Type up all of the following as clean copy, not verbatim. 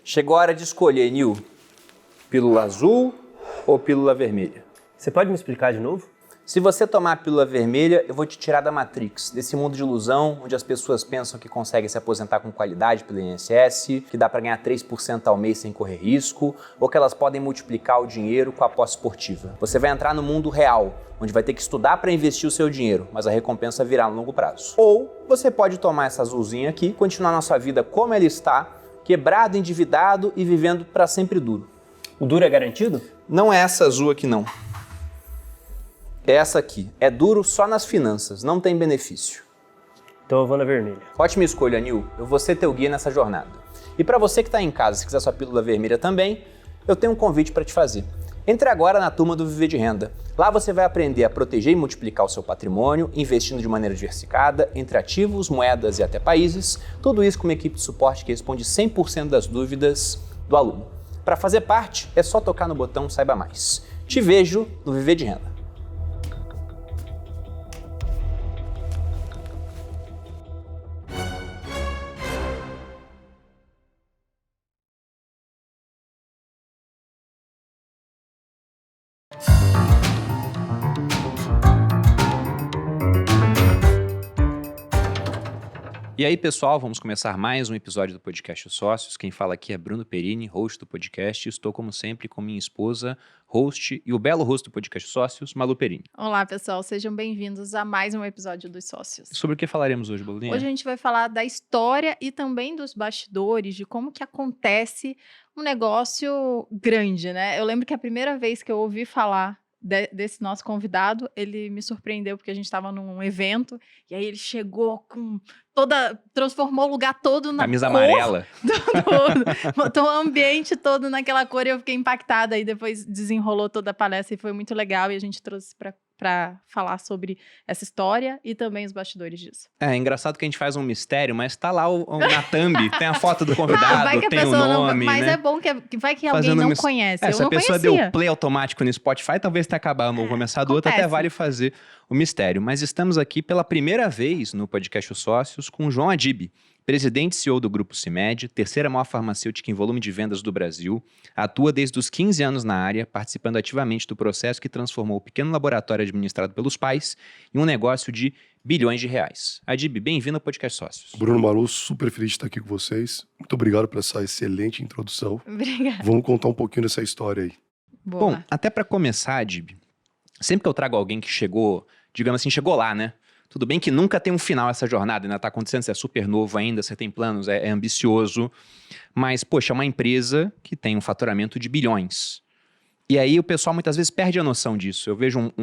Chegou a hora de escolher, Nil. Pílula azul ou pílula vermelha? Você pode me explicar de novo? Se você tomar a pílula vermelha, eu vou te tirar da Matrix, desse mundo de ilusão, onde as pessoas pensam que conseguem se aposentar com qualidade pelo INSS, que dá para ganhar 3% ao mês sem correr risco, ou que elas podem multiplicar o dinheiro com a aposta esportiva. Você vai entrar no mundo real, onde vai ter que estudar para investir o seu dinheiro, mas a recompensa virá no longo prazo. Ou você pode tomar essa azulzinha aqui, continuar na sua vida como ela está, quebrado, endividado e vivendo para sempre duro. O duro é garantido? Não é essa azul aqui não. É essa aqui. É duro só nas finanças, não tem benefício. Então eu vou na vermelha. Ótima escolha, Nil. Eu vou ser teu guia nessa jornada. E para você que está em casa, se quiser sua pílula vermelha também, eu tenho um convite para te fazer. Entre agora na turma do Viver de Renda. Lá você vai aprender a proteger e multiplicar o seu patrimônio, investindo de maneira diversificada, entre ativos, moedas e até países. Tudo isso com uma equipe de suporte que responde 100% das dúvidas do aluno. Para fazer parte, é só tocar no botão Saiba Mais. Te vejo no Viver de Renda. E aí, pessoal, vamos começar mais um episódio do podcast Os Sócios. Quem fala aqui é Bruno Perini, host do podcast. Estou, como sempre, com minha esposa, host e o belo host do podcast Os Sócios, Malu Perini. Olá, pessoal. Sejam bem-vindos a mais um episódio dos Sócios. Sobre o que falaremos hoje, Baluzinha? Hoje a gente vai falar da história e também dos bastidores, de como que acontece um negócio grande, né? Eu lembro que a primeira vez que eu ouvi falar desse nosso convidado, ele me surpreendeu porque a gente estava num evento e aí ele chegou com transformou o lugar todo na camisa cor, amarela. botou o ambiente todo naquela cor e eu fiquei impactada e depois desenrolou toda a palestra e foi muito legal e a gente trouxe para falar sobre essa história e também os bastidores disso. É engraçado que a gente faz um mistério, mas tá lá na thumb, tem a foto do convidado, vai que a tem o pessoa nome, mas né? é bom que vai que Fazendo alguém não conhece. Eu se não a pessoa conhecia. deu play automático no Spotify, talvez tenha acabado, vou começar do outro, até Acontece. vale fazer o mistério. Mas estamos aqui pela primeira vez no podcast Os Sócios com o João Adib, presidente e CEO do Grupo CIMED, terceira maior farmacêutica em volume de vendas do Brasil, atua desde os 15 anos na área, participando ativamente do processo que transformou o pequeno laboratório administrado pelos pais em um negócio de bilhões de reais. Adib, bem-vindo ao podcast Sócios. Bruno, Malu, super feliz de estar aqui com vocês. Muito obrigado por essa excelente introdução. Obrigada. Vamos contar um pouquinho dessa história aí. Boa. Bom, até para começar, Adib, sempre que eu trago alguém que chegou, digamos assim, chegou lá, né? Tudo bem que nunca tem um final essa jornada, ainda está acontecendo, você é super novo ainda, você tem planos, é ambicioso, mas, poxa, é uma empresa que tem um faturamento de bilhões. E aí o pessoal muitas vezes perde a noção disso. Eu vejo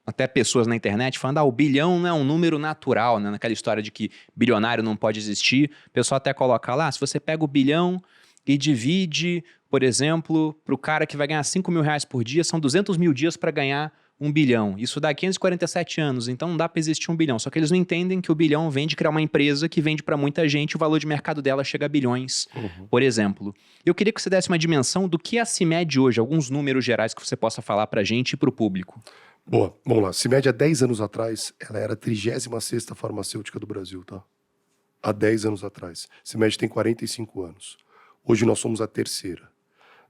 até pessoas na internet falando, o bilhão não é um número natural, né? Naquela história de que bilionário não pode existir. O pessoal até coloca lá, se você pega o bilhão e divide, por exemplo, para o cara que vai ganhar 5 mil reais por dia, são 200 mil dias para ganhar 1 bilhão. Isso dá 547 anos, então não dá para existir 1 bilhão. Só que eles não entendem que o bilhão vem de criar uma empresa que vende para muita gente, o valor de mercado dela chega a bilhões, por exemplo. Eu queria que você desse uma dimensão do que é a CIMED hoje, alguns números gerais que você possa falar para a gente e para o público. Boa, vamos lá. CIMED há 10 anos atrás, ela era a 36ª farmacêutica do Brasil, tá? Há 10 anos atrás. CIMED tem 45 anos. Hoje nós somos a terceira.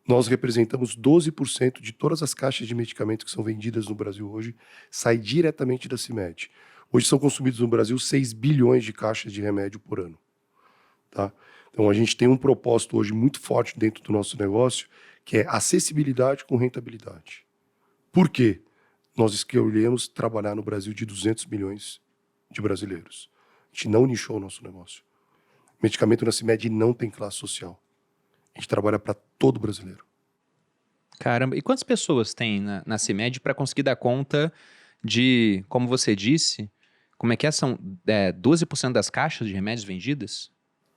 Nós representamos 12% de todas as caixas de medicamentos que são vendidas no Brasil hoje, sai diretamente da CIMED. Hoje são consumidos no Brasil 6 bilhões de caixas de remédio por ano. Tá? Então a gente tem um propósito hoje muito forte dentro do nosso negócio, que é acessibilidade com rentabilidade. Por quê? Nós escolhemos trabalhar no Brasil de 200 milhões de brasileiros. A gente não nichou o nosso negócio. Medicamento na CIMED não tem classe social. A gente trabalha para todo brasileiro. Caramba, e quantas pessoas tem na CIMED para conseguir dar conta de, como você disse, como é que são 12% das caixas de remédios vendidas?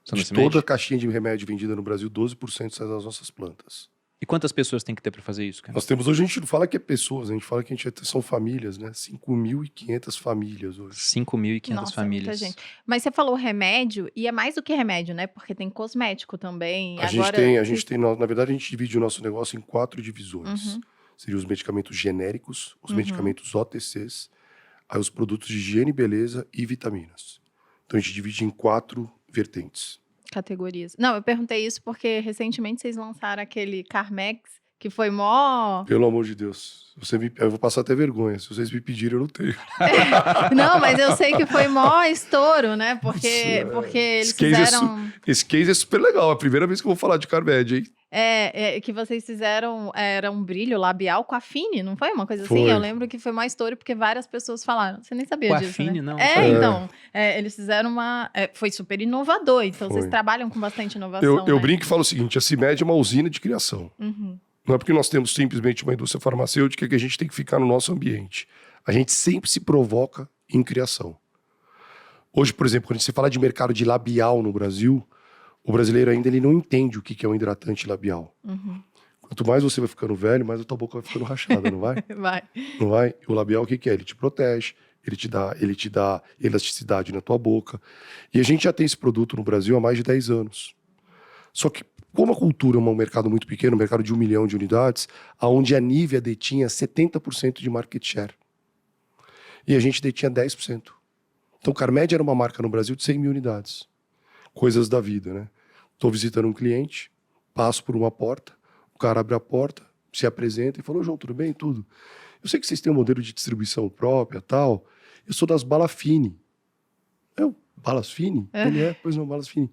São na De CIMED? toda a caixinha de remédio vendida no Brasil, 12% sai das nossas plantas. E quantas pessoas tem que ter para fazer isso, cara? Nós temos hoje, a gente não fala que é pessoas, a gente fala que são famílias, né? 5.500 famílias hoje. 5.500 Nossa, famílias. muita gente. Mas você falou remédio, e é mais do que remédio, né? Porque tem cosmético também. A gente tem, na verdade, a gente divide o nosso negócio em 4 divisões. Seriam os medicamentos genéricos, os medicamentos OTCs, aí os produtos de higiene e beleza e vitaminas. Então a gente divide em 4 vertentes. categorias. Não, eu perguntei isso porque recentemente vocês lançaram aquele Carmex, que foi mó... Pelo amor de Deus. Eu vou passar até vergonha. Se vocês me pedirem, eu não tenho. Não, mas eu sei que foi mó estouro, né? Porque eles Esse case fizeram... Esse case é super legal. É a primeira vez que eu vou falar de Carmed, hein? que vocês fizeram, era um brilho labial com a Fini, não foi uma coisa assim? Foi. Eu lembro que foi uma história porque várias pessoas falaram. Você nem sabia Com a disso, Fini, né? não. Então, eles fizeram uma... foi super inovador, então vocês Foi. trabalham com bastante inovação, Eu né? brinco e falo o seguinte, a CIMED é uma usina de criação. Uhum. Não é porque nós temos simplesmente uma indústria farmacêutica que a gente tem que ficar no nosso ambiente. A gente sempre se provoca em criação. Hoje, por exemplo, quando se fala de mercado de labial no Brasil, o brasileiro ainda ele não entende o que é um hidratante labial. Uhum. Quanto mais você vai ficando velho, mais a tua boca vai ficando rachada, não vai? Vai. Não vai? E o labial, o que é? Ele te protege, ele te dá elasticidade na tua boca. E a gente já tem esse produto no Brasil há mais de 10 anos. Só que, como a cultura é um mercado muito pequeno, um mercado de 1 milhão de unidades, onde a Nivea detinha 70% de market share. E a gente detinha 10%. Então, o Carmed era uma marca no Brasil de 100 mil unidades. Coisas da vida, né? Estou visitando um cliente, passo por uma porta, o cara abre a porta, se apresenta e falou, João, tudo bem? Tudo. Eu sei que vocês têm um modelo de distribuição própria, tal. Eu sou das Balas Fini. Eu, Balas Fini? Ele pois não, Balas Fini.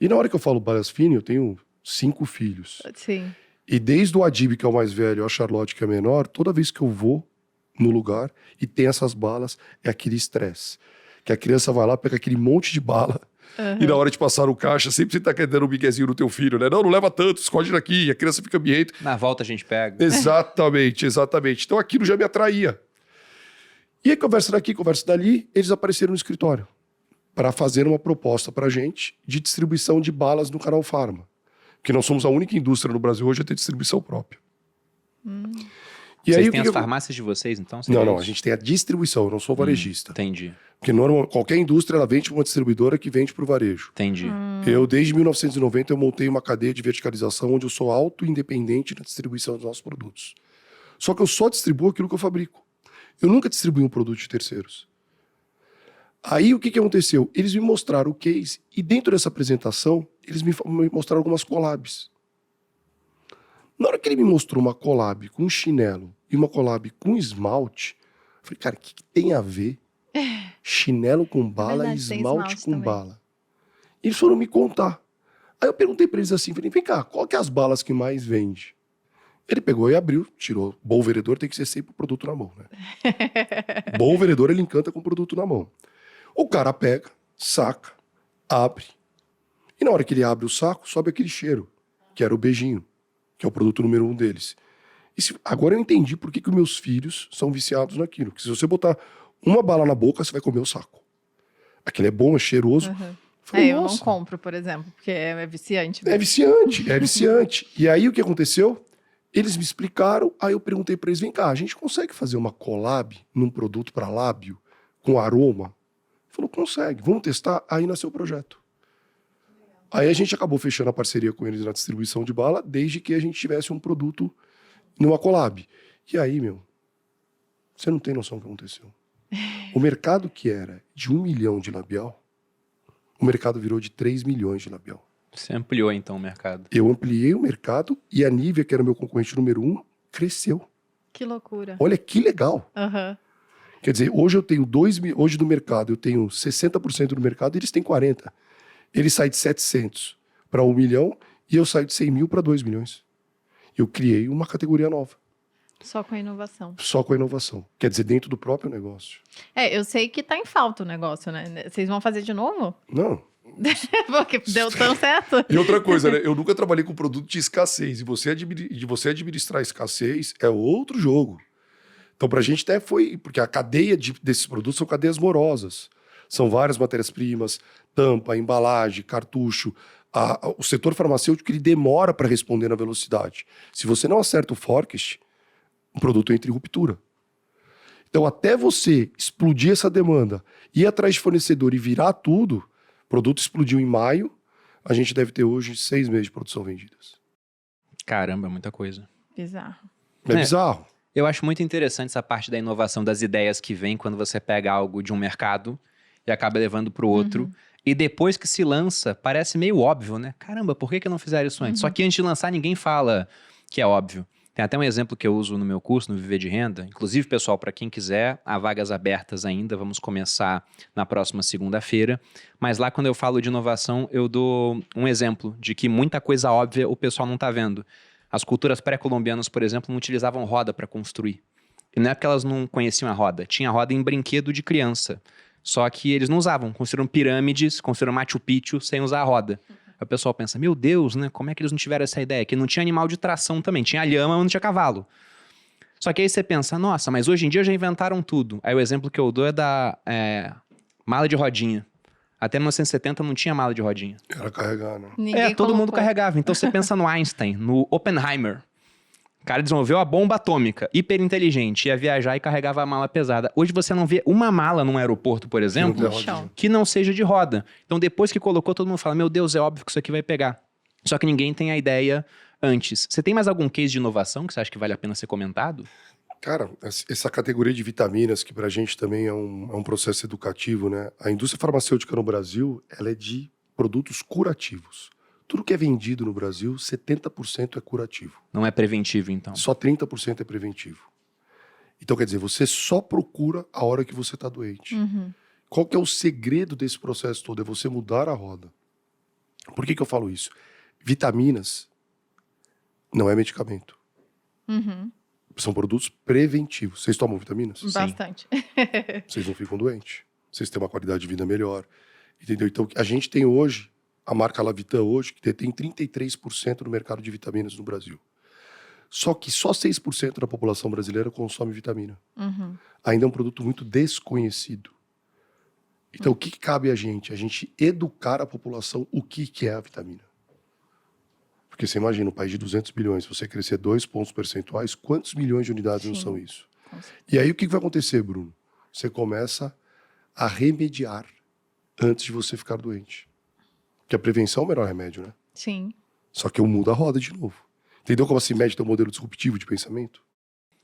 E na hora que eu falo Balas Fini, eu tenho 5 filhos. Sim. E desde o Adib, que é o mais velho, a Charlotte, que é a menor, toda vez que eu vou no lugar e tem essas balas, é aquele estresse. Que a criança vai lá, pega aquele monte de bala, e na hora de passar no caixa, sempre você tá querendo um miguezinho no teu filho, né? Não leva tanto, esconde daqui, e a criança fica ambiente. Na volta a gente pega. Exatamente, exatamente. Então aquilo já me atraía. E aí, conversa daqui, conversa dali, eles apareceram no escritório para fazer uma proposta pra gente de distribuição de balas no Canal Farma. Porque nós somos a única indústria no Brasil hoje a ter distribuição própria. E Vocês aí, têm as farmácias de vocês, então? Não, a gente tem a distribuição, eu não sou varejista. Entendi, Porque qualquer indústria, ela vende para uma distribuidora que vende para o varejo. entendi. Eu, desde 1990, eu montei uma cadeia de verticalização onde eu sou auto-independente na distribuição dos nossos produtos. Só que eu só distribuo aquilo que eu fabrico. Eu nunca distribuí um produto de terceiros. Aí, o que aconteceu? Eles me mostraram o case e dentro dessa apresentação, eles me mostraram algumas collabs. Na hora que ele me mostrou uma collab com chinelo e uma collab com esmalte, eu falei, cara, o que tem a ver chinelo com bala verdade, e tem esmalte esmalte com também. bala? E eles foram me contar. Aí eu perguntei pra eles assim, falei, vem cá, qual que é as balas que mais vende? Ele pegou e abriu, tirou. Bom vendedor tem que ser sempre o produto na mão, né? Bom vendedor, ele encanta com o produto na mão. O cara pega, saca, abre. E na hora que ele abre o saco, sobe aquele cheiro, que era o beijinho, que é o produto número 1 deles. Agora eu entendi por que os meus filhos são viciados naquilo. Porque se você botar uma bala na boca, você vai comer o saco. Aquilo é bom, é cheiroso. Falei, Eu não "Nossa, compro, por exemplo, porque é viciante. é viciante, é viciante. E aí o que aconteceu? Eles me explicaram, aí eu perguntei pra eles, vem cá, a gente consegue fazer uma collab num produto para lábio com aroma? Ele falou, consegue, vamos testar? Aí nasceu o projeto. Aí a gente acabou fechando a parceria com eles na distribuição de bala, desde que a gente tivesse um produto numa collab. E aí, você não tem noção do que aconteceu. O mercado que era de 1 milhão de labial, o mercado virou de 3 milhões de labial. Você ampliou, então, o mercado. Eu ampliei o mercado e a Nivea, que era o meu concorrente número 1, cresceu. Que loucura. Olha que legal. Aham. Quer dizer, hoje eu tenho hoje do mercado, eu tenho 60% do mercado e eles têm 40%. Ele sai de 700 para 1 milhão e eu saio de 100 mil para 2 milhões. Eu criei uma categoria nova, Só com a inovação. só com a inovação. Quer dizer, dentro do próprio negócio. Eu sei que tá em falta o negócio, né? Vocês vão fazer de novo? Não. Porque deu tão certo. E outra coisa, né? Eu nunca trabalhei com produto de escassez. E você administrar escassez é outro jogo. Então, pra gente até foi... Porque a cadeia desses produtos são cadeias morosas. São várias matérias-primas, tampa, embalagem, cartucho. O setor farmacêutico ele demora para responder na velocidade. Se você não acerta o forecast, o produto entra em ruptura. Então, até você explodir essa demanda, ir atrás de fornecedor e virar tudo, o produto explodiu em maio, a gente deve ter hoje 6 meses de produção vendidas. Caramba, muita coisa. Bizarro. É bizarro. Eu acho muito interessante essa parte da inovação, das ideias que vem quando você pega algo de um mercado e acaba levando para o outro. E depois que se lança, parece meio óbvio, né? Caramba, por que não fizeram isso antes? Só que antes de lançar, ninguém fala que é óbvio. Tem até um exemplo que eu uso no meu curso, no Viver de Renda. Inclusive, pessoal, para quem quiser, há vagas abertas ainda. Vamos começar na próxima segunda-feira. Mas lá, quando eu falo de inovação, eu dou um exemplo de que muita coisa óbvia o pessoal não está vendo. As culturas pré-colombianas, por exemplo, não utilizavam roda para construir. E não é porque elas não conheciam a roda. Tinha roda em brinquedo de criança. Só que eles não usavam. Construíram pirâmides, construíram Machu Picchu sem usar a roda. Aí o pessoal pensa, meu Deus, né? Como é que eles não tiveram essa ideia? Que não tinha animal de tração também. Tinha lhama, mas não tinha cavalo. Só que aí você pensa, nossa, mas hoje em dia já inventaram tudo. Aí o exemplo que eu dou é da mala de rodinha. Até 1970 não tinha mala de rodinha. Era carregar, né? Ninguém Todo mundo colocou. carregava. Então você pensa no Einstein, no Oppenheimer. O cara desenvolveu a bomba atômica, hiper inteligente, ia viajar e carregava a mala pesada. Hoje você não vê uma mala num aeroporto, por exemplo, Não No tem chão. rodinha. que não seja de roda. Então depois que colocou, todo mundo fala, meu Deus, é óbvio que isso aqui vai pegar. Só que ninguém tem a ideia antes. Você tem mais algum case de inovação que você acha que vale a pena ser comentado? Cara, essa categoria de vitaminas, que pra gente também é um processo educativo, né? A indústria farmacêutica no Brasil, ela é de produtos curativos. Tudo que é vendido no Brasil, 70% é curativo. Não é preventivo, então. Só 30% é preventivo. Então, quer dizer, você só procura a hora que você está doente. Uhum. Qual que é o segredo desse processo todo? É você mudar a roda. Por que eu falo isso? Vitaminas não é medicamento. Uhum. São produtos preventivos. Vocês tomam vitaminas? Bastante. Vocês não ficam doentes. Vocês têm uma qualidade de vida melhor. Entendeu? Então, a gente tem hoje, a marca Lavitan hoje, que detém 33% no mercado de vitaminas no Brasil. Só que só 6% da população brasileira consome vitamina. Uhum. Ainda é um produto muito desconhecido. Então, o que cabe a gente? A gente educar a população o que é a vitamina. Porque você imagina, um país de 200 bilhões, se você crescer 2 pontos percentuais, quantos milhões de unidades não Sim. são isso? Com certeza. E aí, o que vai acontecer, Bruno? Você começa a remediar antes de você ficar doente. Porque a prevenção é o melhor remédio, né? Sim. Só que eu mudo a roda de novo. Entendeu como a CIMED tem um modelo disruptivo de pensamento?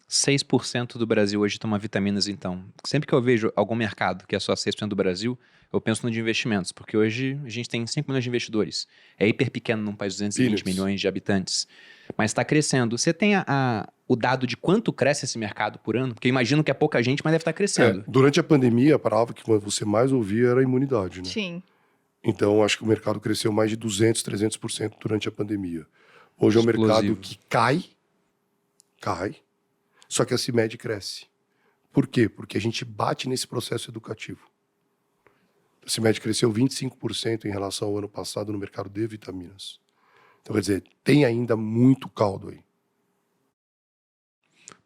6% do Brasil hoje toma vitaminas, então. Sempre que eu vejo algum mercado que é só 6% do Brasil, eu penso no de investimentos, porque hoje a gente tem 5 milhões de investidores. É hiper pequeno num país de 220 Billions. milhões de habitantes. Mas está crescendo. Você tem o dado de quanto cresce esse mercado por ano? Porque eu imagino que é pouca gente, mas deve estar crescendo. Durante a pandemia, a palavra que você mais ouvia era a imunidade, né? Sim. Então, acho que o mercado cresceu mais de 200%, 300% durante a pandemia. Hoje é um mercado Explosivo. que cai, só que a CIMED cresce. Por quê? Porque a gente bate nesse processo educativo. A CIMED cresceu 25% em relação ao ano passado no mercado de vitaminas. Então, quer dizer, tem ainda muito caldo aí.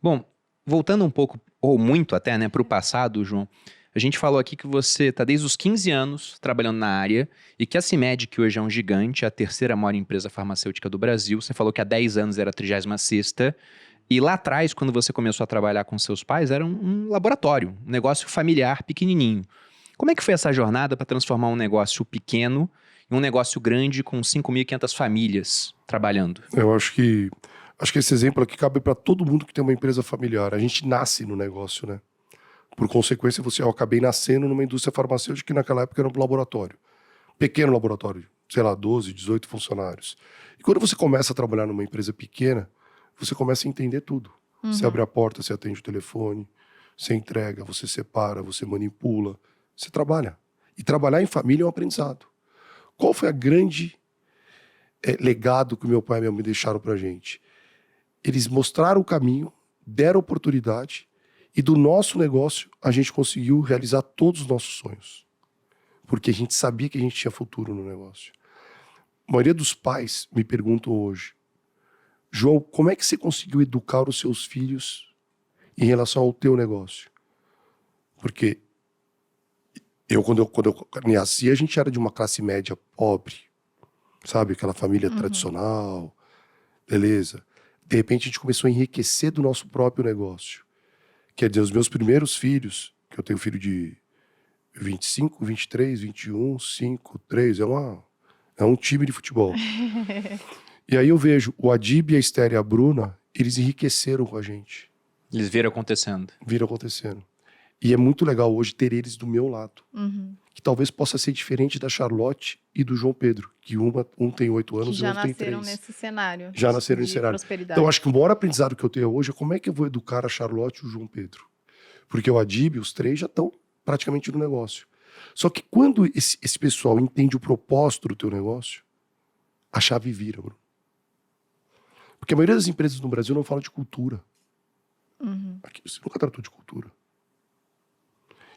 Bom, voltando um pouco, ou muito até, né, para o passado, João, a gente falou aqui que você está desde os 15 anos trabalhando na área e que a CIMED, que hoje é um gigante, é a terceira maior empresa farmacêutica do Brasil, você falou que há 10 anos era a 36ª, e lá atrás, quando você começou a trabalhar com seus pais, era um laboratório, um negócio familiar pequenininho. Como é que foi essa jornada para transformar um negócio pequeno em um negócio grande com 5.500 famílias trabalhando? Eu acho que esse exemplo aqui cabe para todo mundo que tem uma empresa familiar. A gente nasce no negócio, né? Por consequência, eu acabei nascendo numa indústria farmacêutica que naquela época era um laboratório. Pequeno laboratório, sei lá, 12, 18 funcionários. E quando você começa a trabalhar numa empresa pequena, você começa a entender tudo. Você abre a porta, você atende o telefone, você entrega, você separa, você manipula, você trabalha. E trabalhar em família é um aprendizado. Qual foi a grande legado que o meu pai e minha mãe deixaram pra gente? Eles mostraram o caminho, deram oportunidade, e do nosso negócio a gente conseguiu realizar todos os nossos sonhos. Porque a gente sabia que a gente tinha futuro no negócio. A maioria dos pais me perguntam hoje, João, como é que você conseguiu educar os seus filhos em relação ao teu negócio? Porque quando eu nasci, a gente era de uma classe média pobre, sabe? Aquela família tradicional, beleza. De repente a gente começou a enriquecer do nosso próprio negócio. Quer dizer, os meus primeiros filhos, que eu tenho filho de 25, 23, 21, 5, 3, é um time de futebol. E aí eu vejo o Adib, a Esther e a Bruna, eles enriqueceram com a gente. Eles viram acontecendo. Viram acontecendo. E é muito legal hoje ter eles do meu lado. Uhum. que talvez possa ser diferente da Charlotte e do João Pedro, que um tem 8 Que anos e o já outro tem nasceram 3. nesse cenário. Já nasceram nesse de cenário. prosperidade. Então, acho que o maior aprendizado que eu tenho hoje é como é que eu vou educar a Charlotte e o João Pedro. Porque o Adib, os 3 já estão praticamente no negócio. Só que quando esse pessoal entende o propósito do teu negócio, a chave vira, Bruno. Porque a maioria das empresas no Brasil não fala de cultura. Aqui você nunca tratou de cultura.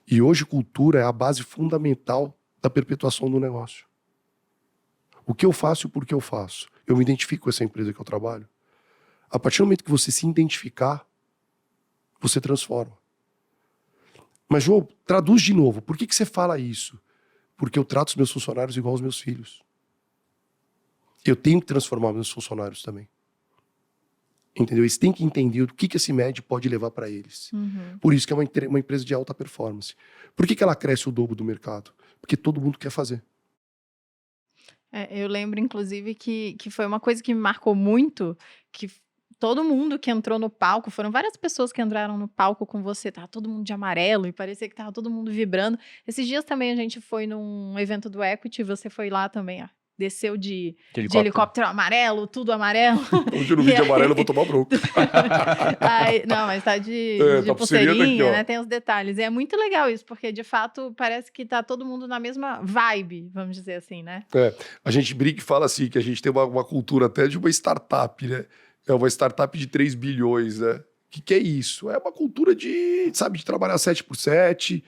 E hoje cultura é a base fundamental da perpetuação do negócio. O que eu faço e por que eu faço? Eu me identifico com essa empresa que eu trabalho. A partir do momento que você se identificar, você transforma. Mas, João, traduz de novo. Por que você fala isso? Porque eu trato os meus funcionários igual aos meus filhos. Eu tenho que transformar meus funcionários também. Entendeu? Eles têm que entender o que a CIMED pode levar para eles. Por isso que é uma empresa de alta performance. Por que ela cresce o dobro do mercado? Porque todo mundo quer fazer. Eu lembro, inclusive, que foi uma coisa que me marcou muito, que todo mundo que entrou no palco, foram várias pessoas que entraram no palco com você, tava todo mundo de amarelo e parecia que tava todo mundo vibrando. Esses dias também a gente foi num evento do Equity, você foi lá também, ó. Desceu de helicóptero amarelo, tudo amarelo. Hoje no vídeo amarelo eu vou tomar bronca. Não, mas tá de tá pulseirinha, aqui, ó. né? Tem os detalhes. E é muito legal isso, porque de fato parece que tá todo mundo na mesma vibe, vamos dizer assim, né? A gente brinca e fala assim, que a gente tem uma cultura até de uma startup, né? É uma startup de 3 bilhões, né? O que é isso? É uma cultura de trabalhar 7x7,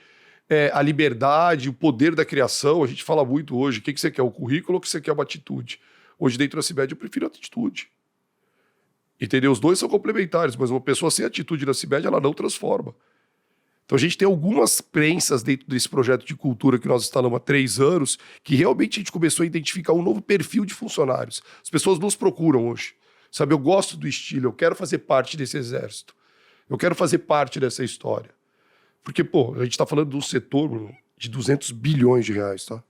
a liberdade, o poder da criação. A gente fala muito hoje, o que você quer, o currículo ou o que você quer, uma atitude? Hoje dentro da CIMED eu prefiro a atitude. Entendeu? Os dois são complementares, mas uma pessoa sem atitude na CIMED, ela não transforma. Então a gente tem algumas prensas dentro desse projeto de cultura que nós instalamos há 3 anos, que realmente a gente começou a identificar um novo perfil de funcionários. As pessoas nos procuram hoje. Sabe, eu gosto do estilo, eu quero fazer parte desse exército. Eu quero fazer parte dessa história. Porque, a gente está falando de um setor, Bruno, de 200 bilhões de reais, tá?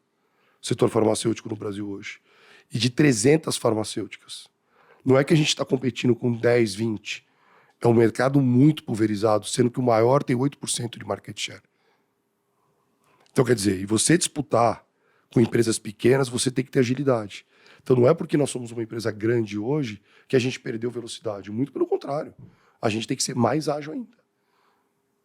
O setor farmacêutico no Brasil hoje. E de 300 farmacêuticas. Não é que a gente está competindo com 10, 20. É um mercado muito pulverizado, sendo que o maior tem 8% de market share. Então, quer dizer, e você disputar com empresas pequenas, você tem que ter agilidade. Então, não é porque nós somos uma empresa grande hoje que a gente perdeu velocidade. Muito pelo contrário. A gente tem que ser mais ágil ainda.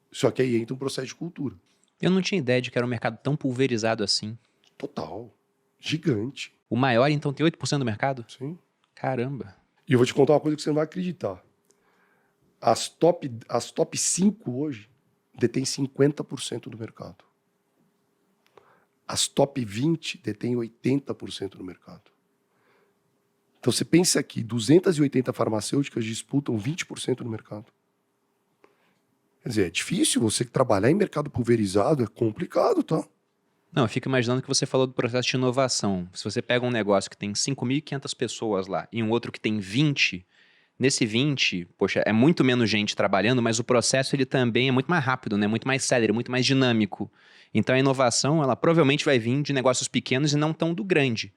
Só que aí entra um processo de cultura. Eu não tinha ideia de que era um mercado tão pulverizado assim. Total. Gigante. O maior, então, tem 8% do mercado? Sim. Caramba. E eu vou te contar uma coisa que você não vai acreditar. As top 5 hoje detêm 50% do mercado. As top 20 detêm 80% do mercado. Então você pensa aqui, 280 farmacêuticas disputam 20% do mercado. Quer dizer, é difícil você trabalhar em mercado pulverizado, é complicado, tá? Não, eu fico imaginando que você falou do processo de inovação. Se você pega um negócio que tem 5.500 pessoas lá e um outro que tem 20, nesse 20, poxa, é muito menos gente trabalhando, mas o processo ele também é muito mais rápido, né? Muito mais célere, muito mais dinâmico. Então a inovação, ela provavelmente vai vir de negócios pequenos e não tão do grande.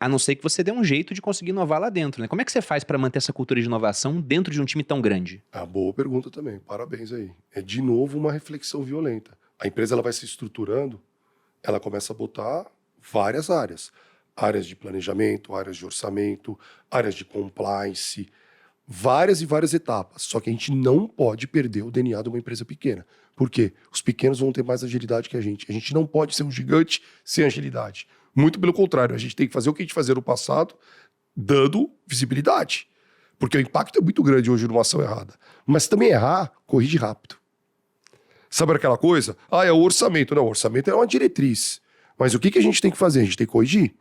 A não ser que você dê um jeito de conseguir inovar lá dentro, né? Como é que você faz para manter essa cultura de inovação dentro de um time tão grande? Boa pergunta também, parabéns aí. É de novo uma reflexão violenta. A empresa ela vai se estruturando, ela começa a botar várias áreas. Áreas de planejamento, áreas de orçamento, áreas de compliance, várias e várias etapas. Só que a gente não pode perder o DNA de uma empresa pequena. Por quê? Os pequenos vão ter mais agilidade que a gente. A gente não pode ser um gigante sem agilidade. Muito pelo contrário, a gente tem que fazer o que a gente fazia no passado, dando visibilidade. Porque o impacto é muito grande hoje numa ação errada. Mas se também errar, corrige rápido. Sabe aquela coisa? É o orçamento. Não, o orçamento é uma diretriz. Mas o que a gente tem que fazer? A gente tem que corrigir.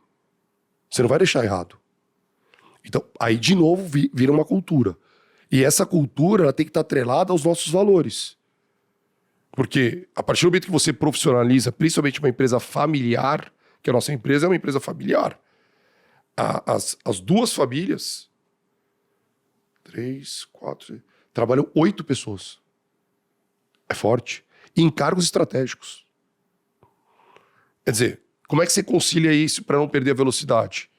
Você não vai deixar errado. Então, aí de novo vira uma cultura. E essa cultura ela tem que estar atrelada aos nossos valores. Porque a partir do momento que você profissionaliza, principalmente uma empresa familiar, que a nossa empresa é uma empresa familiar. As 2 famílias, 3, 4, trabalham 8 pessoas. É forte. E em cargos estratégicos. Quer dizer, como é que você concilia isso para não perder a velocidade?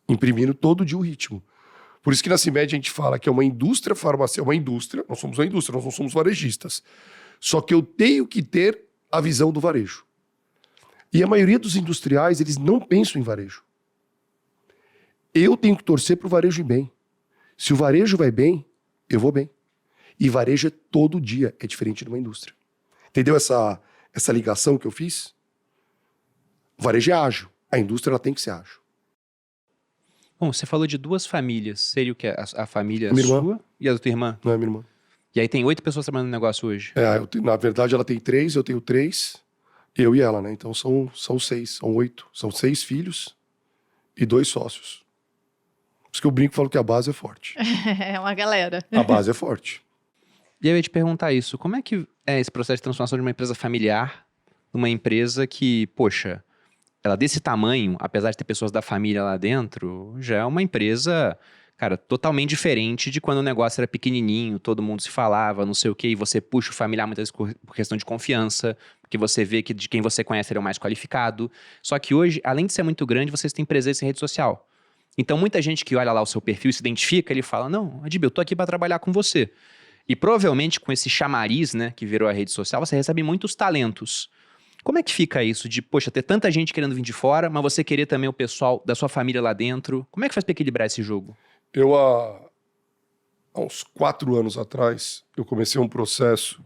Imprimindo todo dia o ritmo. Por isso que na CIMED a gente fala que é uma indústria farmacêutica, uma indústria, nós somos uma indústria, nós não somos varejistas. Só que eu tenho que ter a visão do varejo. E a maioria dos industriais, eles não pensam em varejo. Eu tenho que torcer para o varejo ir bem. Se o varejo vai bem, eu vou bem. E varejo é todo dia, é diferente de uma indústria. Entendeu essa ligação que eu fiz? O varejo é ágil, a indústria ela tem que ser ágil. Bom, você falou de 2 famílias. Seria o que? A família Minha irmã. sua e a da tua irmã? Não é, minha irmã? E aí tem 8 pessoas trabalhando no negócio hoje. Na verdade, ela tem 3, eu tenho 3, eu e ela, né? Então são 6, são 8. São 6 filhos e 2 sócios. Por isso que eu brinco e falo que a base é forte. É uma galera. A base é forte. E aí eu ia te perguntar isso. Como é que é esse processo de transformação de uma empresa familiar numa empresa que, poxa, ela desse tamanho, apesar de ter pessoas da família lá dentro, já é uma empresa, cara, totalmente diferente de quando o negócio era pequenininho, todo mundo se falava, não sei o quê, e você puxa o familiar muitas vezes por questão de confiança, porque você vê que de quem você conhece ele é o mais qualificado. Só que hoje, além de ser muito grande, vocês têm presença em rede social. Então, muita gente que olha lá o seu perfil e se identifica, ele fala, não, Adib, eu tô aqui para trabalhar com você. E provavelmente com esse chamariz, né, que virou a rede social, você recebe muitos talentos. Como é que fica isso de, poxa, ter tanta gente querendo vir de fora, mas você querer também o pessoal da sua família lá dentro? Como é que faz para equilibrar esse jogo? Eu, há uns 4 anos atrás, eu comecei um processo,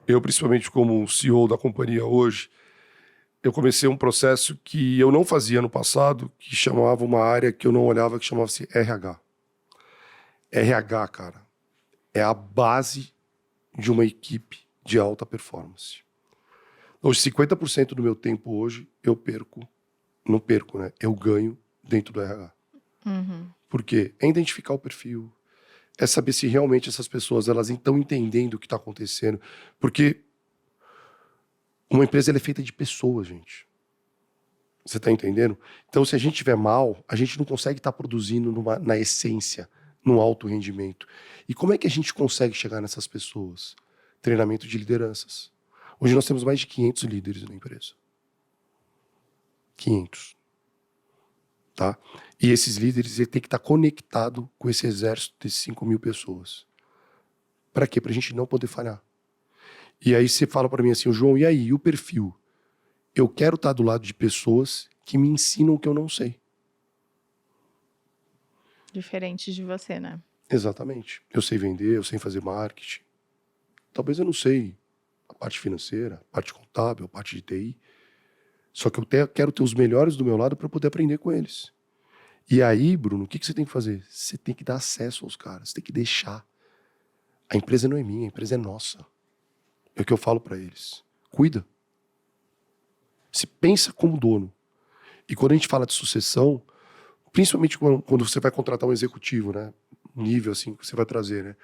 eu principalmente como CEO da companhia hoje, eu comecei um processo que eu não fazia no passado, que chamava uma área que eu não olhava, que chamava-se RH. RH, cara, é a base de uma equipe de alta performance. Hoje, 50% do meu tempo hoje, não perco, né? Eu ganho dentro do RH. Uhum. Por quê? É identificar o perfil, é saber se realmente essas pessoas elas estão entendendo o que está acontecendo. Porque uma empresa ela é feita de pessoas, gente. Você está entendendo? Então, se a gente estiver mal, a gente não consegue estar produzindo na essência, num alto rendimento. E como é que a gente consegue chegar nessas pessoas? Treinamento de lideranças. Hoje nós temos mais de 500 líderes na empresa. 500. Tá? E esses líderes ele tem que estar conectado com esse exército de 5.000 pessoas. Para quê? Para a gente não poder falhar. E aí você fala para mim assim, João, e aí, e o perfil? Eu quero estar do lado de pessoas que me ensinam o que eu não sei. Diferente de você, né? Exatamente. Eu sei vender, eu sei fazer marketing. Talvez eu não sei a parte financeira, a parte contábil, a parte de TI. Só que eu quero ter os melhores do meu lado para poder aprender com eles. E aí, Bruno, o que você tem que fazer? Você tem que dar acesso aos caras, você tem que deixar. A empresa não é minha, a empresa é nossa. É o que eu falo para eles. Cuida. Se pensa como dono. E quando a gente fala de sucessão, principalmente quando você vai contratar um executivo, né? Um nível assim que você vai trazer, né?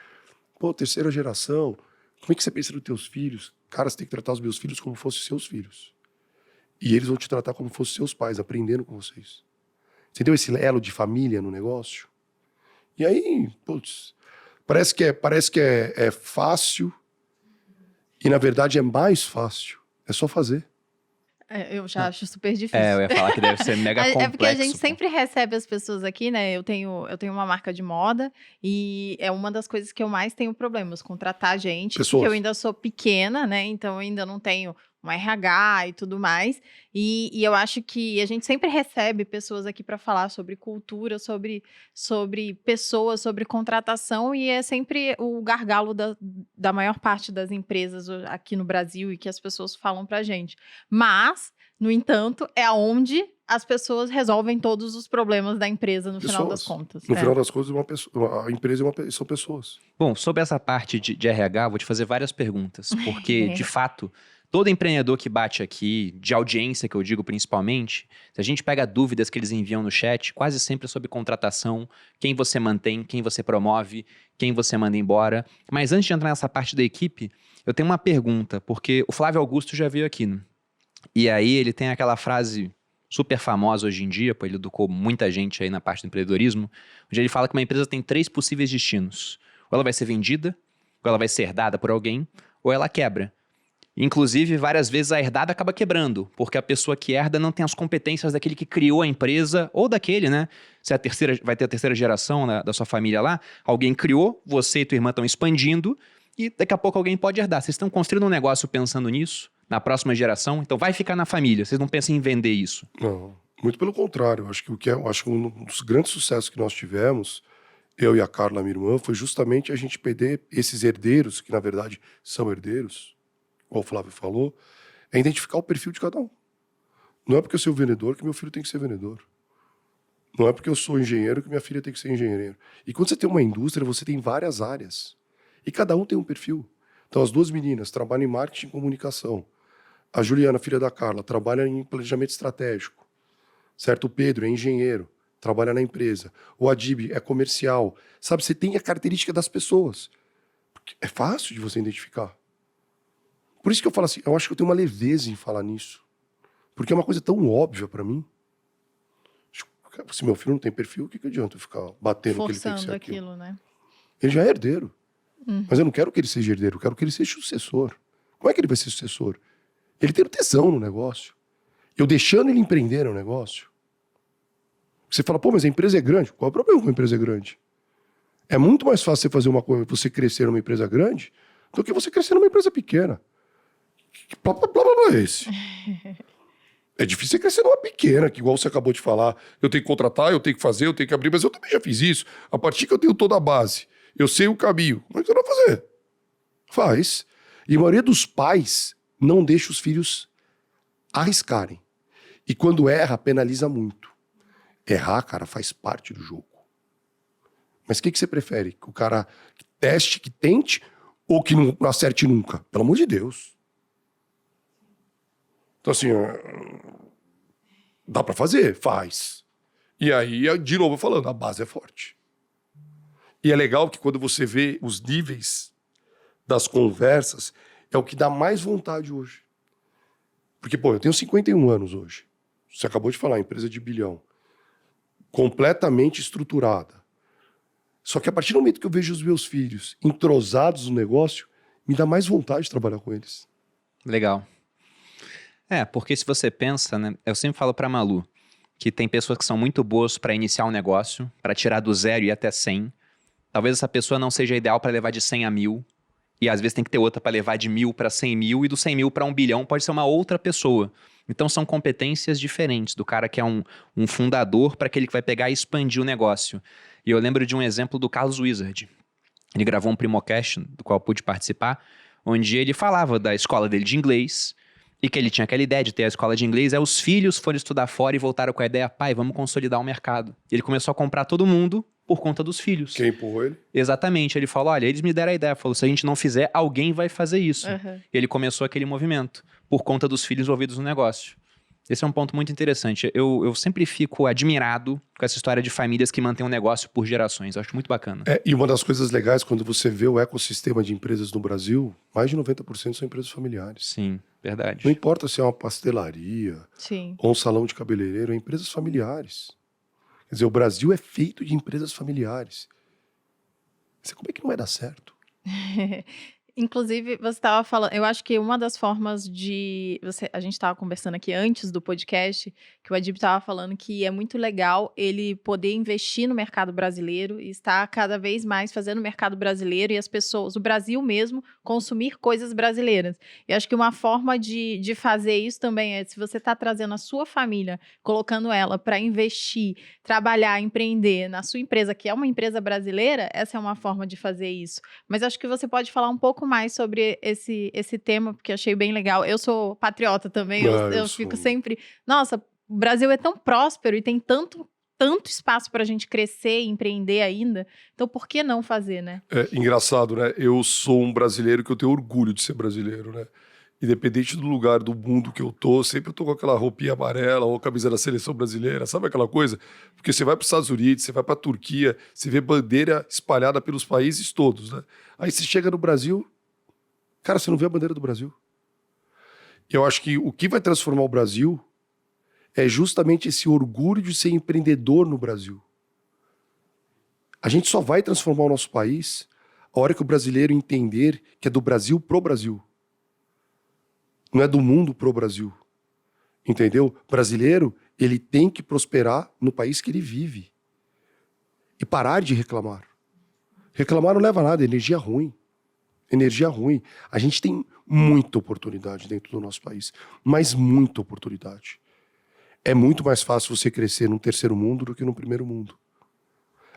Pô, 3ª geração, como é que você pensa nos teus filhos? Cara, você tem que tratar os meus filhos como fossem seus filhos. E eles vão te tratar como fossem seus pais, aprendendo com vocês. Entendeu esse elo de família no negócio? E aí, putz, parece que é fácil e, na verdade, é mais fácil. É só fazer. Eu já acho super difícil. Eu ia falar que deve ser mega complexo. É porque a gente pô. sempre recebe as pessoas aqui, né? Eu tenho uma marca de moda e é uma das coisas que eu mais tenho problemas, contratar gente. Pessoas. Porque eu ainda sou pequena, né? Então eu ainda não tenho um RH e tudo mais. E eu acho que a gente sempre recebe pessoas aqui para falar sobre cultura, sobre pessoas, sobre contratação, e é sempre o gargalo da maior parte das empresas aqui no Brasil e que as pessoas falam pra gente. Mas, no entanto, é onde as pessoas resolvem todos os problemas da empresa no final das contas. No final das contas, a empresa são pessoas. Bom, sobre essa parte de RH, vou te fazer várias perguntas, porque, de fato, todo empreendedor que bate aqui, de audiência que eu digo principalmente, se a gente pega dúvidas que eles enviam no chat, quase sempre é sobre contratação, quem você mantém, quem você promove, quem você manda embora. Mas antes de entrar nessa parte da equipe, eu tenho uma pergunta, porque o Flávio Augusto já veio aqui, né? E aí ele tem aquela frase super famosa hoje em dia, pô, ele educou muita gente aí na parte do empreendedorismo, onde ele fala que uma empresa tem 3 possíveis destinos. Ou ela vai ser vendida, ou ela vai ser herdada por alguém, ou ela quebra. Inclusive, várias vezes a herdada acaba quebrando, porque a pessoa que herda não tem as competências daquele que criou a empresa, ou daquele, né? Se vai ter a 3ª geração da sua família lá, alguém criou, você e tua irmã estão expandindo, e daqui a pouco alguém pode herdar. Vocês estão construindo um negócio pensando nisso? na próxima geração? Então vai ficar na família, vocês não pensam em vender isso? Não, muito pelo contrário. Eu acho que um dos grandes sucessos que nós tivemos, eu e a Carla, minha irmã, foi justamente a gente perder esses herdeiros, que na verdade são herdeiros, como o Flávio falou, é identificar o perfil de cada um. Não é porque eu sou vendedor que meu filho tem que ser vendedor. Não é porque eu sou engenheiro que minha filha tem que ser engenheiro. E quando você tem uma indústria, você tem várias áreas. E cada um tem um perfil. Então as duas meninas trabalham em marketing e comunicação. A Juliana, filha da Carla, trabalha em planejamento estratégico. Certo? O Pedro é engenheiro, trabalha na empresa. O Adib é comercial. Sabe, você tem a característica das pessoas. É fácil de você identificar. Por isso que eu falo assim, eu acho que eu tenho uma leveza em falar nisso. Porque é uma coisa tão óbvia pra mim. Se meu filho não tem perfil, o que adianta eu ficar batendo que ele tem que ser Forçando aquilo? aquilo, né? Ele já é herdeiro. Mas eu não quero que ele seja herdeiro, eu quero que ele seja sucessor. Como é que ele vai ser sucessor? Ele tem tesão no negócio. Eu deixando ele empreender no negócio. Você fala, pô, mas a empresa é grande. Qual é o problema com a empresa é grande? É muito mais fácil você fazer uma coisa, você crescer numa empresa grande, do que você crescer numa empresa pequena. Que blá, blá, blá, blá é esse? É difícil você crescer numa pequena, que igual você acabou de falar. Eu tenho que contratar, eu tenho que fazer, eu tenho que abrir, mas eu também já fiz isso. A partir que eu tenho toda a base, eu sei o caminho. Como é que você vai fazer? Faz. E a maioria dos pais não deixa os filhos arriscarem. E quando erra, penaliza muito. Errar, cara, faz parte do jogo. Mas o que você prefere? Que o cara teste, que tente, ou que não acerte nunca? Pelo amor de Deus. Então, assim, dá pra fazer? Faz. E aí, de novo falando, a base é forte. E é legal que quando você vê os níveis das conversas, é o que dá mais vontade hoje. Porque, pô, eu tenho 51 anos hoje. Você acabou de falar, empresa de bilhão. Completamente estruturada. Só que a partir do momento que eu vejo os meus filhos entrosados no negócio, me dá mais vontade de trabalhar com eles. Legal. Porque se você pensa, né? Eu sempre falo pra Malu que tem pessoas que são muito boas pra iniciar um negócio, pra tirar do 0 e ir até 100. Talvez essa pessoa não seja ideal pra levar de 100 a 1000. E às vezes tem que ter outra pra levar de 1000 pra 100 mil. E do 100 mil pra 1 bilhão pode ser uma outra pessoa. Então são competências diferentes do cara que é um fundador para aquele que vai pegar e expandir o negócio. E eu lembro de um exemplo do Carlos Wizard. Ele gravou um Primocast, do qual eu pude participar, onde ele falava da escola dele de inglês e que ele tinha aquela ideia de ter a escola de inglês. Aí os filhos foram estudar fora e voltaram com a ideia, pai, vamos consolidar o mercado. E ele começou a comprar todo mundo por conta dos filhos. Quem empurrou ele? Exatamente. Ele falou, olha, eles me deram a ideia. Falou, se a gente não fizer, alguém vai fazer isso. Uhum. E ele começou aquele movimento por conta dos filhos envolvidos no negócio. Esse é um ponto muito interessante. Eu sempre fico admirado com essa história de famílias que mantêm um negócio por gerações. Eu acho muito bacana. E uma das coisas legais, quando você vê o ecossistema de empresas no Brasil, mais de 90% são empresas familiares. Sim, verdade. Não importa se é uma pastelaria Sim. ou um salão de cabeleireiro, é empresas familiares. Quer dizer, o Brasil é feito de empresas familiares. Como é que não vai dar certo? Inclusive, você estava falando, eu acho que uma das formas de a gente estava conversando aqui antes do podcast, que o Adib estava falando que é muito legal ele poder investir no mercado brasileiro e estar cada vez mais fazendo o mercado brasileiro e as pessoas, o Brasil mesmo, consumir coisas brasileiras. E acho que uma forma de fazer isso também é, se você está trazendo a sua família, colocando ela para investir, trabalhar, empreender na sua empresa, que é uma empresa brasileira, essa é uma forma de fazer isso. Mas acho que você pode falar um pouco mais sobre esse tema, porque achei bem legal. Eu sou patriota também, eu fico sempre... Nossa, o Brasil é tão próspero e tem tanto espaço para a gente crescer e empreender ainda, então por que não fazer, né? É engraçado, né? Eu sou um brasileiro que eu tenho orgulho de ser brasileiro, né? Independente do lugar do mundo que eu tô, sempre eu tô com aquela roupinha amarela ou camisa da seleção brasileira, sabe aquela coisa? Porque você vai para os Estados Unidos, você vai para a Turquia, você vê bandeira espalhada pelos países todos, né? Aí você chega no Brasil, cara, você não vê a bandeira do Brasil. E eu acho que o que vai transformar o Brasil é justamente esse orgulho de ser empreendedor no Brasil. A gente só vai transformar o nosso país a hora que o brasileiro entender que é do Brasil pro Brasil. Não é do mundo pro Brasil. Entendeu? O brasileiro, ele tem que prosperar no país que ele vive. E parar de reclamar. Reclamar não leva a nada, é energia ruim. Energia ruim. A gente tem muita oportunidade dentro do nosso país, mas muita oportunidade. É muito mais fácil você crescer no terceiro mundo do que no primeiro mundo.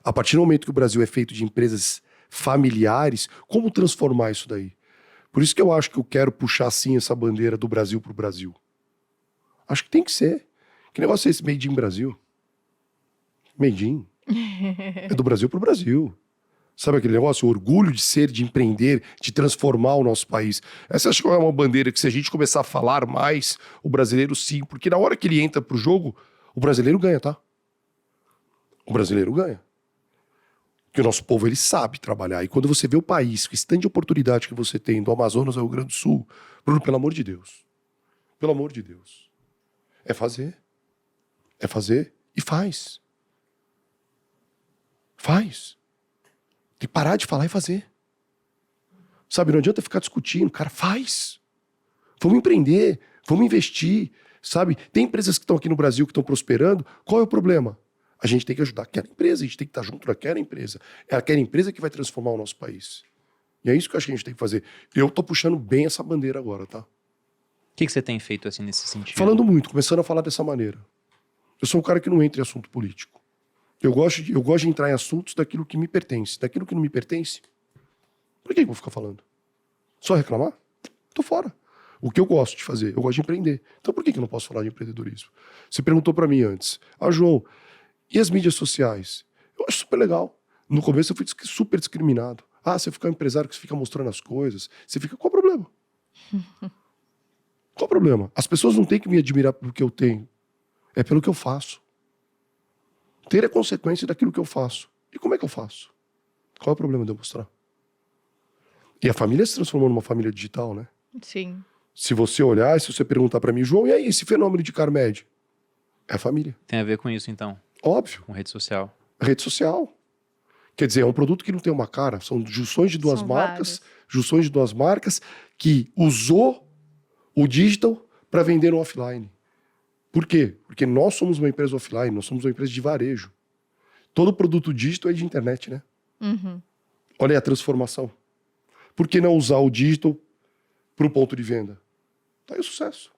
A partir do momento que o Brasil é feito de empresas familiares, como transformar isso daí? Por isso que eu acho que eu quero puxar sim essa bandeira do Brasil para o Brasil. Acho que tem que ser. Que negócio é esse Made in Brasil? Made in? É do Brasil para o Brasil. Sabe aquele negócio? O orgulho de ser, de empreender, de transformar o nosso país. Essa acho que é uma bandeira que se a gente começar a falar mais, o brasileiro sim, porque na hora que ele entra pro jogo, o brasileiro ganha, tá? O brasileiro ganha. Porque o nosso povo, ele sabe trabalhar. E quando você vê o país, com esse tanto de oportunidade que você tem do Amazonas ao Rio Grande do Sul, Bruno, pelo amor de Deus. Pelo amor de Deus. É fazer. É fazer e faz. Faz. Tem que parar de falar e fazer. Sabe, não adianta ficar discutindo. Cara, faz. Vamos empreender, vamos investir, sabe? Tem empresas que estão aqui no Brasil que estão prosperando. Qual é o problema? A gente tem que ajudar aquela empresa, a gente tem que estar junto daquela empresa. É aquela empresa que vai transformar o nosso país. E é isso que eu acho que a gente tem que fazer. Eu tô puxando bem essa bandeira agora, tá? O que você tem feito assim nesse sentido? Falando muito, começando a falar dessa maneira. Eu sou um cara que não entra em assunto político. Eu gosto de entrar em assuntos daquilo que me pertence. Daquilo que não me pertence, por que eu vou ficar falando? Só reclamar? Tô fora. O que eu gosto de fazer? Eu gosto de empreender. Então por que eu não posso falar de empreendedorismo? Você perguntou pra mim antes. João, e as mídias sociais? Eu acho super legal. No começo eu fui super discriminado. Você fica um empresário que você fica mostrando as coisas. Você fica, qual o problema? Qual o problema? As pessoas não têm que me admirar pelo que eu tenho. É pelo que eu faço. Ter a consequência daquilo que eu faço. E como é que eu faço? Qual é o problema de eu mostrar? E a família se transformou numa família digital, né? Sim. Se você olhar, se você perguntar pra mim, João, e aí, esse fenômeno de Carmed? É a família. Tem a ver com isso, então? Óbvio. Com rede social? Rede social. Quer dizer, é um produto que não tem uma cara. São junções de duas São marcas. várias. Junções de duas marcas que usou o digital para vender no offline. Por quê? Porque nós somos uma empresa offline, nós somos uma empresa de varejo. Todo produto digital é de internet, né? Uhum. Olha aí a transformação. Por que não usar o digital para o ponto de venda? Tá aí o sucesso.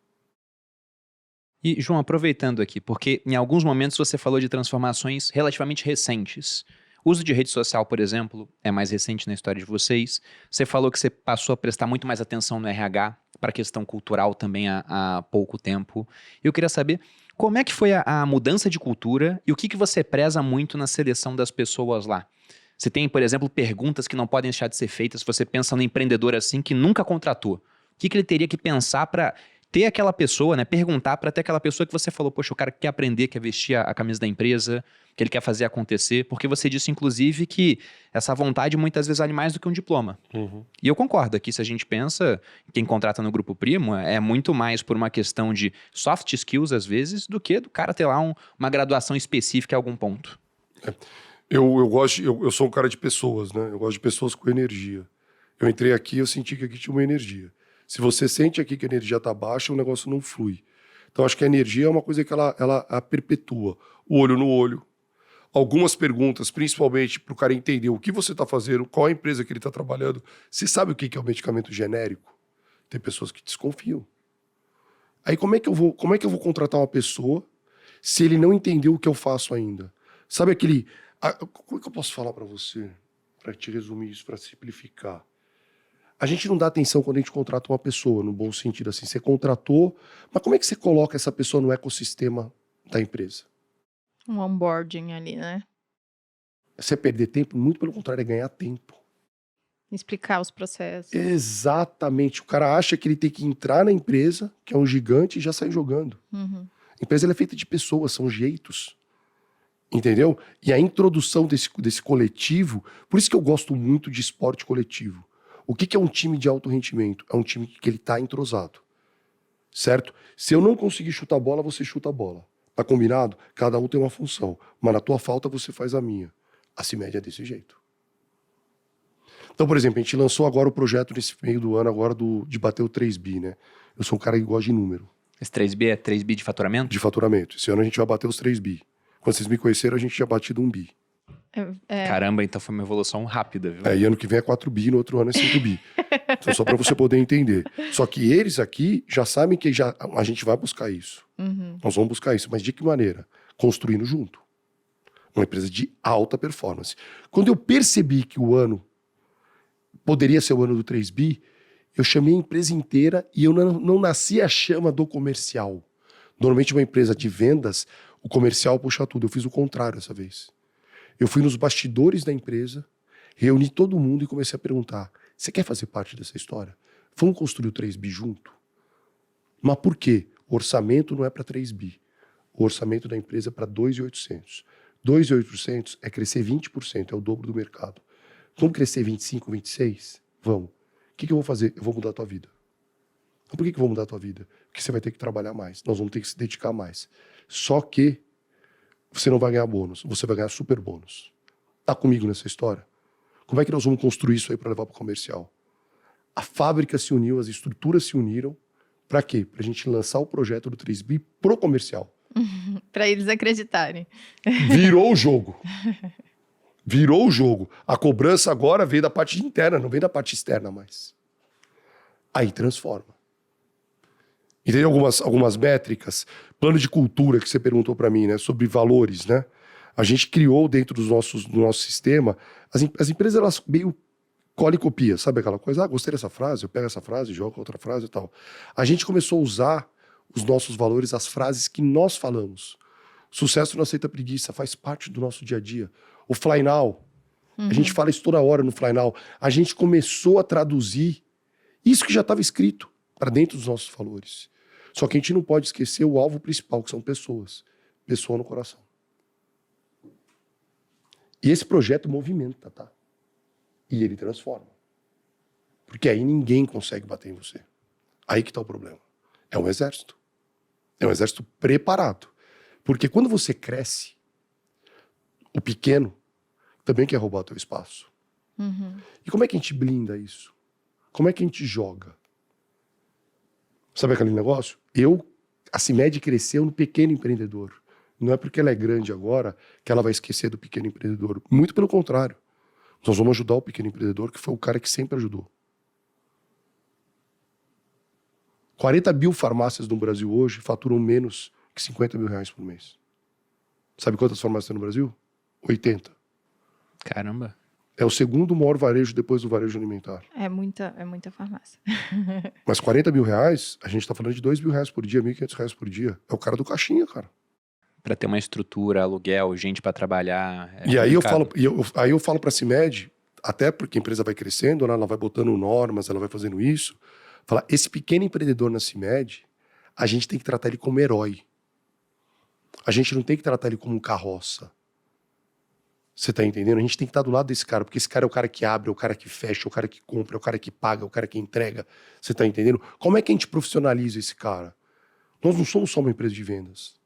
E, João, aproveitando aqui, porque em alguns momentos você falou de transformações relativamente recentes. O uso de rede social, por exemplo, é mais recente na história de vocês. Você falou que você passou a prestar muito mais atenção no RH, para a questão cultural também há pouco tempo. Eu queria saber como é que foi a mudança de cultura e o que você preza muito na seleção das pessoas lá. Você tem, por exemplo, perguntas que não podem deixar de ser feitas. Você pensa no empreendedor assim que nunca contratou. O que ele teria que pensar para ter aquela pessoa, né? Perguntar para ter aquela pessoa que você falou, poxa, o cara quer aprender, quer vestir a camisa da empresa, que ele quer fazer acontecer, porque você disse, inclusive, que essa vontade muitas vezes vale mais do que um diploma. Uhum. E eu concordo aqui, se a gente pensa, quem contrata no Grupo Primo é muito mais por uma questão de soft skills, às vezes, do que do cara ter lá uma graduação específica em algum ponto. Eu sou um cara de pessoas, né? Eu gosto de pessoas com energia. Eu entrei aqui e eu senti que aqui tinha uma energia. Se você sente aqui que a energia está baixa, o negócio não flui. Então, acho que a energia é uma coisa que ela a perpetua. O olho no olho. Algumas perguntas, principalmente para o cara entender o que você está fazendo, qual a empresa que ele está trabalhando. Você sabe o que é um medicamento genérico? Tem pessoas que desconfiam. Aí, como é que eu vou contratar uma pessoa se ele não entendeu o que eu faço ainda? Sabe aquele... como é que eu posso falar para você? Para te resumir isso, para simplificar. A gente não dá atenção quando a gente contrata uma pessoa, no bom sentido assim. Você contratou, mas como é que você coloca essa pessoa no ecossistema da empresa? Um onboarding ali, né? Você perder tempo? Muito pelo contrário, é ganhar tempo. Explicar os processos. Exatamente. O cara acha que ele tem que entrar na empresa, que é um gigante, e já sair jogando. Uhum. A empresa ela é feita de pessoas, são jeitos. Entendeu? E a introdução desse coletivo, por isso que eu gosto muito de esporte coletivo. O que é um time de alto rendimento? É um time que ele está entrosado, certo? Se eu não conseguir chutar a bola, você chuta a bola. Tá combinado? Cada um tem uma função, mas na tua falta você faz a minha. A CIMED é desse jeito. Então, por exemplo, a gente lançou agora o projeto nesse meio do ano agora de bater o 3 bi, né? Eu sou um cara que gosta de número. Esse 3 bi é 3 bi de faturamento? De faturamento. Esse ano a gente vai bater os 3 bi. Quando vocês me conheceram, a gente tinha batido 1 bi. Caramba, então foi uma evolução rápida, viu? E ano que vem é 4 bi, no outro ano é 5 bi. Então, só para você poder entender. Só que eles aqui já sabem que a gente vai buscar isso. Nós vamos buscar isso. Mas de que maneira? Construindo junto. Uma empresa de alta performance. Quando eu percebi que o ano poderia ser o ano do 3 bi, eu chamei a empresa inteira e eu não nasci a chama do comercial. Normalmente uma empresa de vendas, o comercial puxa tudo. Eu fiz o contrário dessa vez. Eu fui nos bastidores da empresa, reuni todo mundo e comecei a perguntar: você quer fazer parte dessa história? Vamos construir o 3 bi junto? Mas por quê? O orçamento não é para 3 bi. O orçamento da empresa é para 2.800. 2.800 é crescer 20%, é o dobro do mercado. Vamos crescer 25, 26? Vamos. O que eu vou fazer? Eu vou mudar a tua vida. Então, por que eu vou mudar a tua vida? Porque você vai ter que trabalhar mais. Nós vamos ter que se dedicar mais. Só que você não vai ganhar bônus, você vai ganhar super bônus. Tá comigo nessa história? Como é que nós vamos construir isso aí para levar para o comercial? A fábrica se uniu, as estruturas se uniram. Para quê? Para a gente lançar o projeto do 3 bi pro comercial. Para eles acreditarem. Virou o jogo. Virou o jogo. A cobrança agora veio da parte interna, não vem da parte externa mais. Aí transforma. E tem algumas métricas, plano de cultura que você perguntou para mim, né, sobre valores, né? A gente criou dentro do nosso sistema, as empresas elas meio cola e copia, sabe aquela coisa? Gostei dessa frase, eu pego essa frase, jogo outra frase e tal. A gente começou a usar os nossos valores, as frases que nós falamos. Sucesso não aceita preguiça, faz parte do nosso dia a dia. O Fly Now, a gente fala isso toda hora no Fly Now. A gente começou a traduzir isso que já estava escrito para dentro dos nossos valores. Só que a gente não pode esquecer o alvo principal, que são pessoas. Pessoa no coração. E esse projeto movimenta, tá? E ele transforma. Porque aí ninguém consegue bater em você. Aí que tá o problema. É um exército. É um exército preparado. Porque quando você cresce, o pequeno também quer roubar o teu espaço. E como é que a gente blinda isso? Como é que a gente joga? Sabe aquele negócio? A CIMED cresceu no pequeno empreendedor. Não é porque ela é grande agora que ela vai esquecer do pequeno empreendedor. Muito pelo contrário. Nós vamos ajudar o pequeno empreendedor, que foi o cara que sempre ajudou. 40 mil farmácias no Brasil hoje faturam menos que 50 mil reais por mês. Sabe quantas farmácias tem no Brasil? 80. Caramba. É o segundo maior varejo depois do varejo alimentar. É muita farmácia. Mas 40 mil reais, a gente tá falando de 2 mil reais por dia, 1.500 reais por dia. É o cara do caixinha, cara. Para ter uma estrutura, aluguel, gente para trabalhar. E aí eu falo para a CIMED, até porque a empresa vai crescendo, né, ela vai botando normas, ela vai fazendo isso. Falar, esse pequeno empreendedor na CIMED, a gente tem que tratar ele como herói. A gente não tem que tratar ele como um carroça. Você tá entendendo? A gente tem que estar do lado desse cara, porque esse cara é o cara que abre, é o cara que fecha, é o cara que compra, é o cara que paga, é o cara que entrega. Você tá entendendo? Como é que a gente profissionaliza esse cara? Nós não somos só uma empresa de vendas.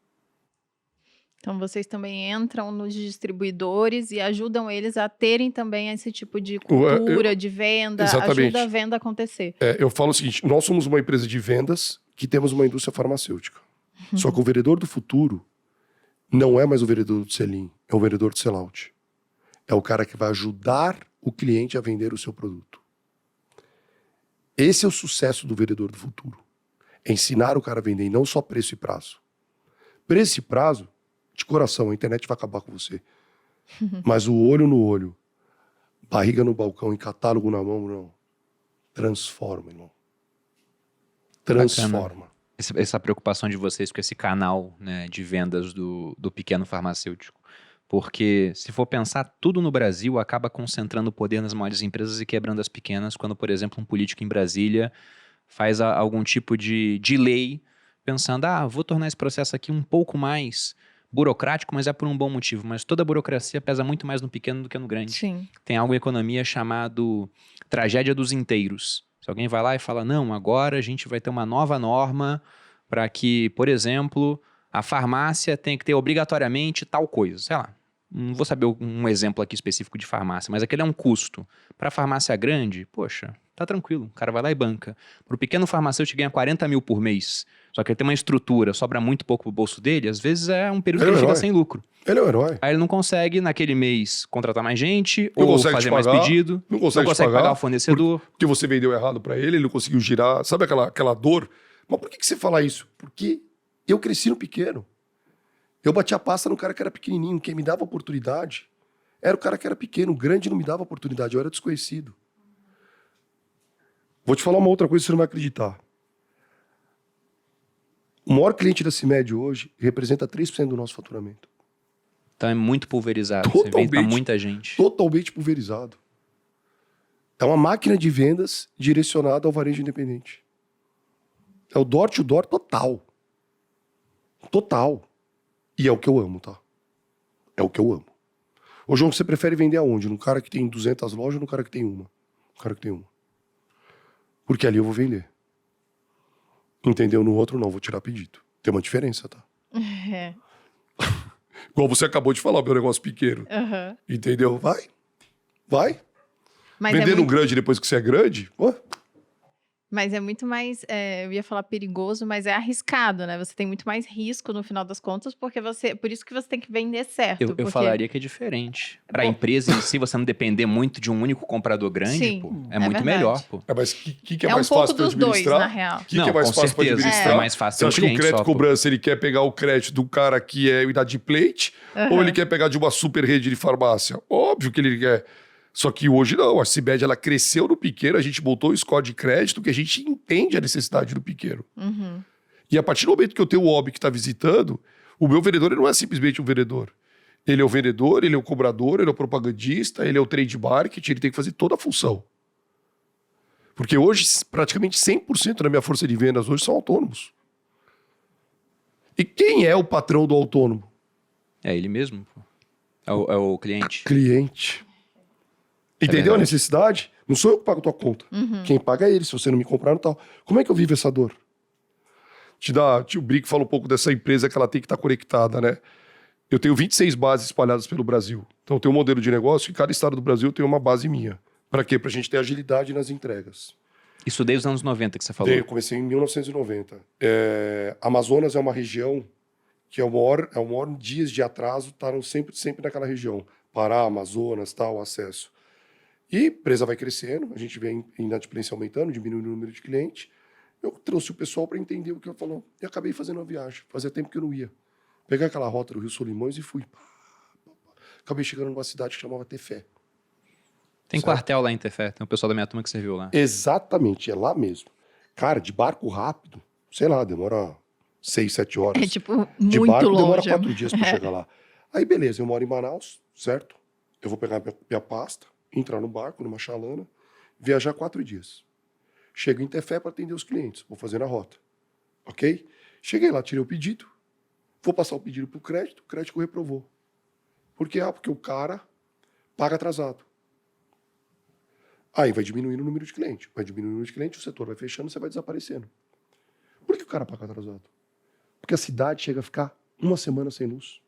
Então, vocês também entram nos distribuidores e ajudam eles a terem também esse tipo de cultura de venda, Exatamente. ajuda a venda a acontecer. Eu falo o seguinte, nós somos uma empresa de vendas que temos uma indústria farmacêutica. Só que o vendedor do futuro não é mais o vendedor do sell-in, é o vendedor do sell-out. É o cara que vai ajudar o cliente a vender o seu produto. Esse é o sucesso do vendedor do futuro. É ensinar o cara a vender, e não só preço e prazo. Preço e prazo, de coração, a internet vai acabar com você. Mas o olho no olho, barriga no balcão e catálogo na mão, não. Transforma, irmão. Transforma. Bacana. Essa preocupação de vocês com esse canal, né, de vendas do pequeno farmacêutico. Porque se for pensar, tudo no Brasil acaba concentrando o poder nas maiores empresas e quebrando as pequenas, quando, por exemplo, um político em Brasília faz algum tipo de lei pensando, vou tornar esse processo aqui um pouco mais burocrático, mas é por um bom motivo. Mas toda a burocracia pesa muito mais no pequeno do que no grande. Sim. Tem algo em economia chamado tragédia dos inteiros. Se alguém vai lá e fala, não, agora a gente vai ter uma nova norma para que, por exemplo, a farmácia tem que ter obrigatoriamente tal coisa, sei lá. Não vou saber um exemplo aqui específico de farmácia, mas aquele é um custo. Para a farmácia grande, poxa, Tá tranquilo, o cara vai lá e banca. Pro pequeno farmacêutico ganha 40 mil por mês, só que ele tem uma estrutura, sobra muito pouco pro bolso dele, às vezes é um período que ele fica sem lucro. Ele é o herói. Aí ele não consegue, naquele mês, contratar mais gente, Não ou consegue fazer te mais pagar, pedido, não consegue te pagar pagar o fornecedor. Porque você vendeu errado pra ele não conseguiu girar. Sabe aquela dor? Mas por que você fala isso? Porque eu cresci no pequeno. Eu bati a pasta no cara que era pequenininho. Quem me dava oportunidade era o cara que era pequeno. O grande não me dava oportunidade. Eu era desconhecido. Vou te falar uma outra coisa que você não vai acreditar. O maior cliente da CIMED hoje representa 3% do nosso faturamento. Então é muito pulverizado, você vende pra muita gente. Totalmente pulverizado. É uma máquina de vendas direcionada ao varejo independente. É o door to door total. Total. E é o que eu amo, tá? É o que eu amo. Ô, João, você prefere vender aonde? No cara que tem 200 lojas ou no cara que tem uma? No cara que tem uma. Porque ali eu vou vender. Entendeu? No outro não, vou tirar pedido. Tem uma diferença, tá? É. Igual você acabou de falar, meu negócio pequeno. Aham. Entendeu? Vai. Vai. Mas Vender é no muito, grande depois que você é grande, ó, mas é muito mais, eu ia falar perigoso, mas é arriscado, né? Você tem muito mais risco no final das contas, porque por isso que você tem que vender certo. Eu porque... falaria que é diferente. Pra Bom. empresa em si, você não depender muito de um único comprador grande, Sim, pô, é é muito verdade. melhor, pô. mas o que é É um mais pouco fácil para dos dois, administrar? na real. O que Não, é mais com fácil para certeza. administrar? É mais fácil Você ter um acha que o cliente crédito só, pô. cobrança ele quer pegar o crédito do cara que é inadimplente ou ele quer pegar de uma super rede de farmácia? Óbvio que ele quer. Só que hoje não, a CIMED ela cresceu no pequeno, a gente botou o score de crédito que a gente entende a necessidade do pequeno. Uhum. E a partir do momento que eu tenho o OB que está visitando, o meu vendedor ele não é simplesmente um vendedor. Ele é o vendedor, ele é o cobrador, ele é o propagandista, ele é o trade marketing, ele tem que fazer toda a função. Porque hoje, praticamente 100% da minha força de vendas hoje são autônomos. E quem é o patrão do autônomo? É ele mesmo, pô. É o cliente. Cliente. Entendeu a verdade. necessidade? Não sou eu que pago a tua conta. Quem paga é ele, se você não me comprar, não tal. Como é que eu vivo essa dor? Tio Brick fala um pouco dessa empresa que ela tem que estar conectada, né? Eu tenho 26 bases espalhadas pelo Brasil. Então eu tenho um modelo de negócio e cada estado do Brasil tem uma base minha. Para quê? Pra gente ter agilidade nas entregas. Isso desde os anos 90 que você falou. Eu comecei em 1990. Amazonas é uma região que é o maior dias de atraso, estavam sempre naquela região. Pará, Amazonas, tal, acesso. E a empresa vai crescendo, a gente vem inadimplência aumentando, diminuindo o número de clientes. Eu trouxe o pessoal para entender o que eu falou. E acabei fazendo uma viagem. Fazia tempo que eu não ia. Peguei aquela rota do Rio Solimões e fui. Acabei chegando numa cidade que chamava Tefé. Tem certo. quartel lá em Tefé, tem o pessoal da minha turma que serviu lá. Exatamente, é lá mesmo. Cara, de barco rápido, sei lá, demora 6, 7 horas. É tipo De muito barco demora longe. 4 dias para chegar lá. Aí beleza, eu moro em Manaus, certo? Eu vou pegar minha pasta, entrar no barco, numa chalana, viajar 4 dias. Chego em Tefé para atender os clientes, vou fazer a rota. Ok? Cheguei lá, tirei o pedido, vou passar o pedido pro crédito, o crédito reprovou. Por quê? Porque o cara paga atrasado. Aí vai diminuindo o número de clientes. Vai diminuindo o número de clientes, o setor vai fechando, você vai desaparecendo. Por que o cara paga atrasado? Porque a cidade chega a ficar 1 semana sem luz.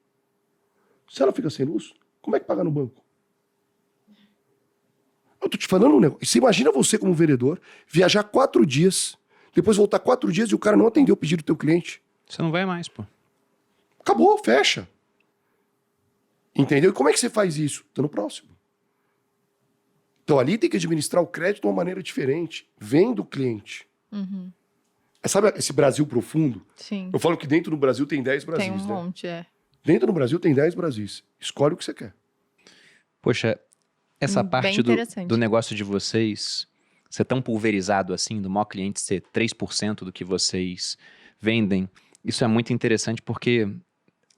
Se ela fica sem luz, como é que paga no banco? Eu tô te falando um negócio. Você imagina você como vendedor, viajar 4 dias, depois voltar 4 dias e o cara não atender o pedido do teu cliente. Você não vai mais, pô. Acabou, fecha. Entendeu? E como é que você faz isso? Tô no próximo. Então ali tem que administrar o crédito de uma maneira diferente. Vem do cliente. Uhum. Sabe esse Brasil profundo? Sim. Eu falo que dentro do Brasil tem 10 Brasis, Tem um né? monte, Dentro do Brasil tem 10 Brasis. Escolhe o que você quer. Poxa, essa Bem parte interessante. do negócio de vocês ser tão pulverizado assim, do maior cliente ser 3% do que vocês vendem, isso é muito interessante porque,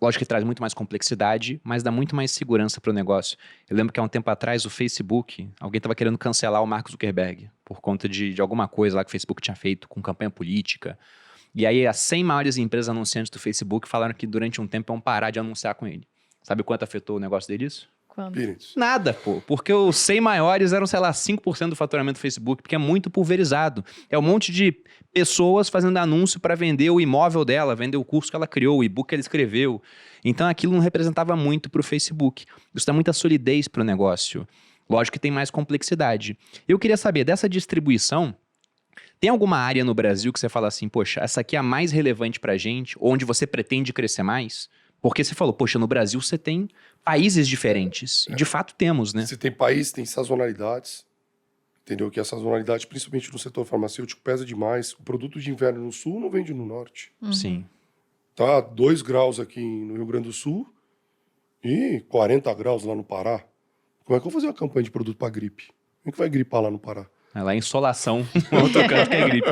lógico que traz muito mais complexidade, mas dá muito mais segurança para o negócio. Eu lembro que há um tempo atrás o Facebook, alguém estava querendo cancelar o Mark Zuckerberg por conta de alguma coisa lá que o Facebook tinha feito com campanha política. E aí as 100 maiores empresas anunciantes do Facebook falaram que durante um tempo iam parar de anunciar com ele. Sabe quanto afetou o negócio deles? Quando? Pires. Nada, pô. Porque os 100 maiores eram, sei lá, 5% do faturamento do Facebook, porque é muito pulverizado. É um monte de pessoas fazendo anúncio para vender o imóvel dela, vender o curso que ela criou, o e-book que ela escreveu. Então aquilo não representava muito para o Facebook. Isso dá muita solidez para o negócio. Lógico que tem mais complexidade. Eu queria saber, dessa distribuição, tem alguma área no Brasil que você fala assim, poxa, essa aqui é a mais relevante pra gente, onde você pretende crescer mais? Porque você falou, poxa, no Brasil você tem países diferentes. E de fato temos, né? Você tem país, tem sazonalidades, entendeu? Que a sazonalidade, principalmente no setor farmacêutico, pesa demais. O produto de inverno no sul não vende no norte. Sim. Tá 2 graus aqui no Rio Grande do Sul e 40 graus lá no Pará. Como é que eu vou fazer uma campanha de produto para gripe? Como é que vai gripar lá no Pará? É lá insolação, outro canto que é gripe.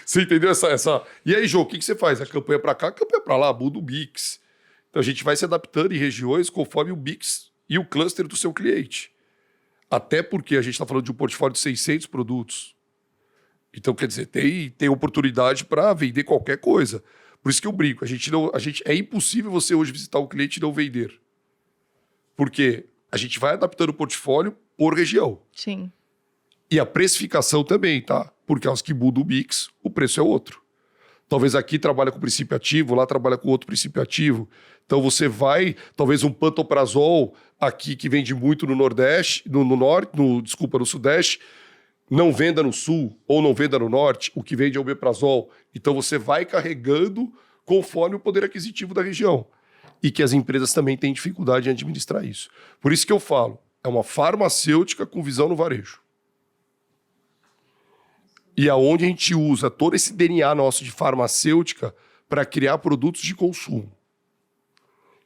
Você entendeu essa... E aí, Jô, o que você faz? A campanha para cá, a campanha para lá, muda o mix. Então a gente vai se adaptando em regiões conforme o mix e o cluster do seu cliente. Até porque a gente está falando de um portfólio de 600 produtos. Então, quer dizer, tem oportunidade para vender qualquer coisa. Por isso que eu brinco. É impossível você hoje visitar um cliente e não vender. Porque a gente vai adaptando o portfólio por região. Sim. E a precificação também, tá? Porque aos que muda o mix, o preço é outro. Talvez aqui trabalha com princípio ativo, lá trabalha com outro princípio ativo. Então você vai, talvez um pantoprazol aqui que vende muito no Nordeste, no Sudeste, não venda no Sul ou não venda no Norte, o que vende é o omeprazol. Então você vai carregando conforme o poder aquisitivo da região. E que as empresas também têm dificuldade em administrar isso. Por isso que eu falo, é uma farmacêutica com visão no varejo. E aonde a gente usa todo esse DNA nosso de farmacêutica para criar produtos de consumo.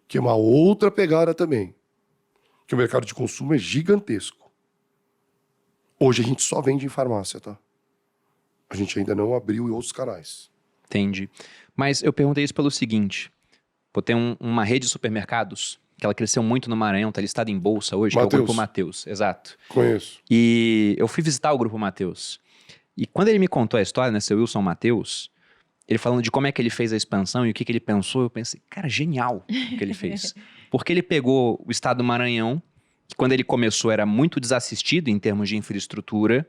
Que é uma outra pegada também. Que o mercado de consumo é gigantesco. Hoje a gente só vende em farmácia, tá? A gente ainda não abriu em outros canais. Entendi. Mas eu perguntei isso pelo seguinte. Pô, tem uma rede de supermercados que ela cresceu muito no Maranhão, tá listada em bolsa hoje, que é o Grupo Mateus. Exato. Conheço. E eu fui visitar o Grupo Mateus. E quando ele me contou a história, né, seu Wilson Mateus, ele falando de como é que ele fez a expansão e o que ele pensou, eu pensei, cara, genial o que ele fez. Porque ele pegou o estado do Maranhão, que quando ele começou era muito desassistido em termos de infraestrutura,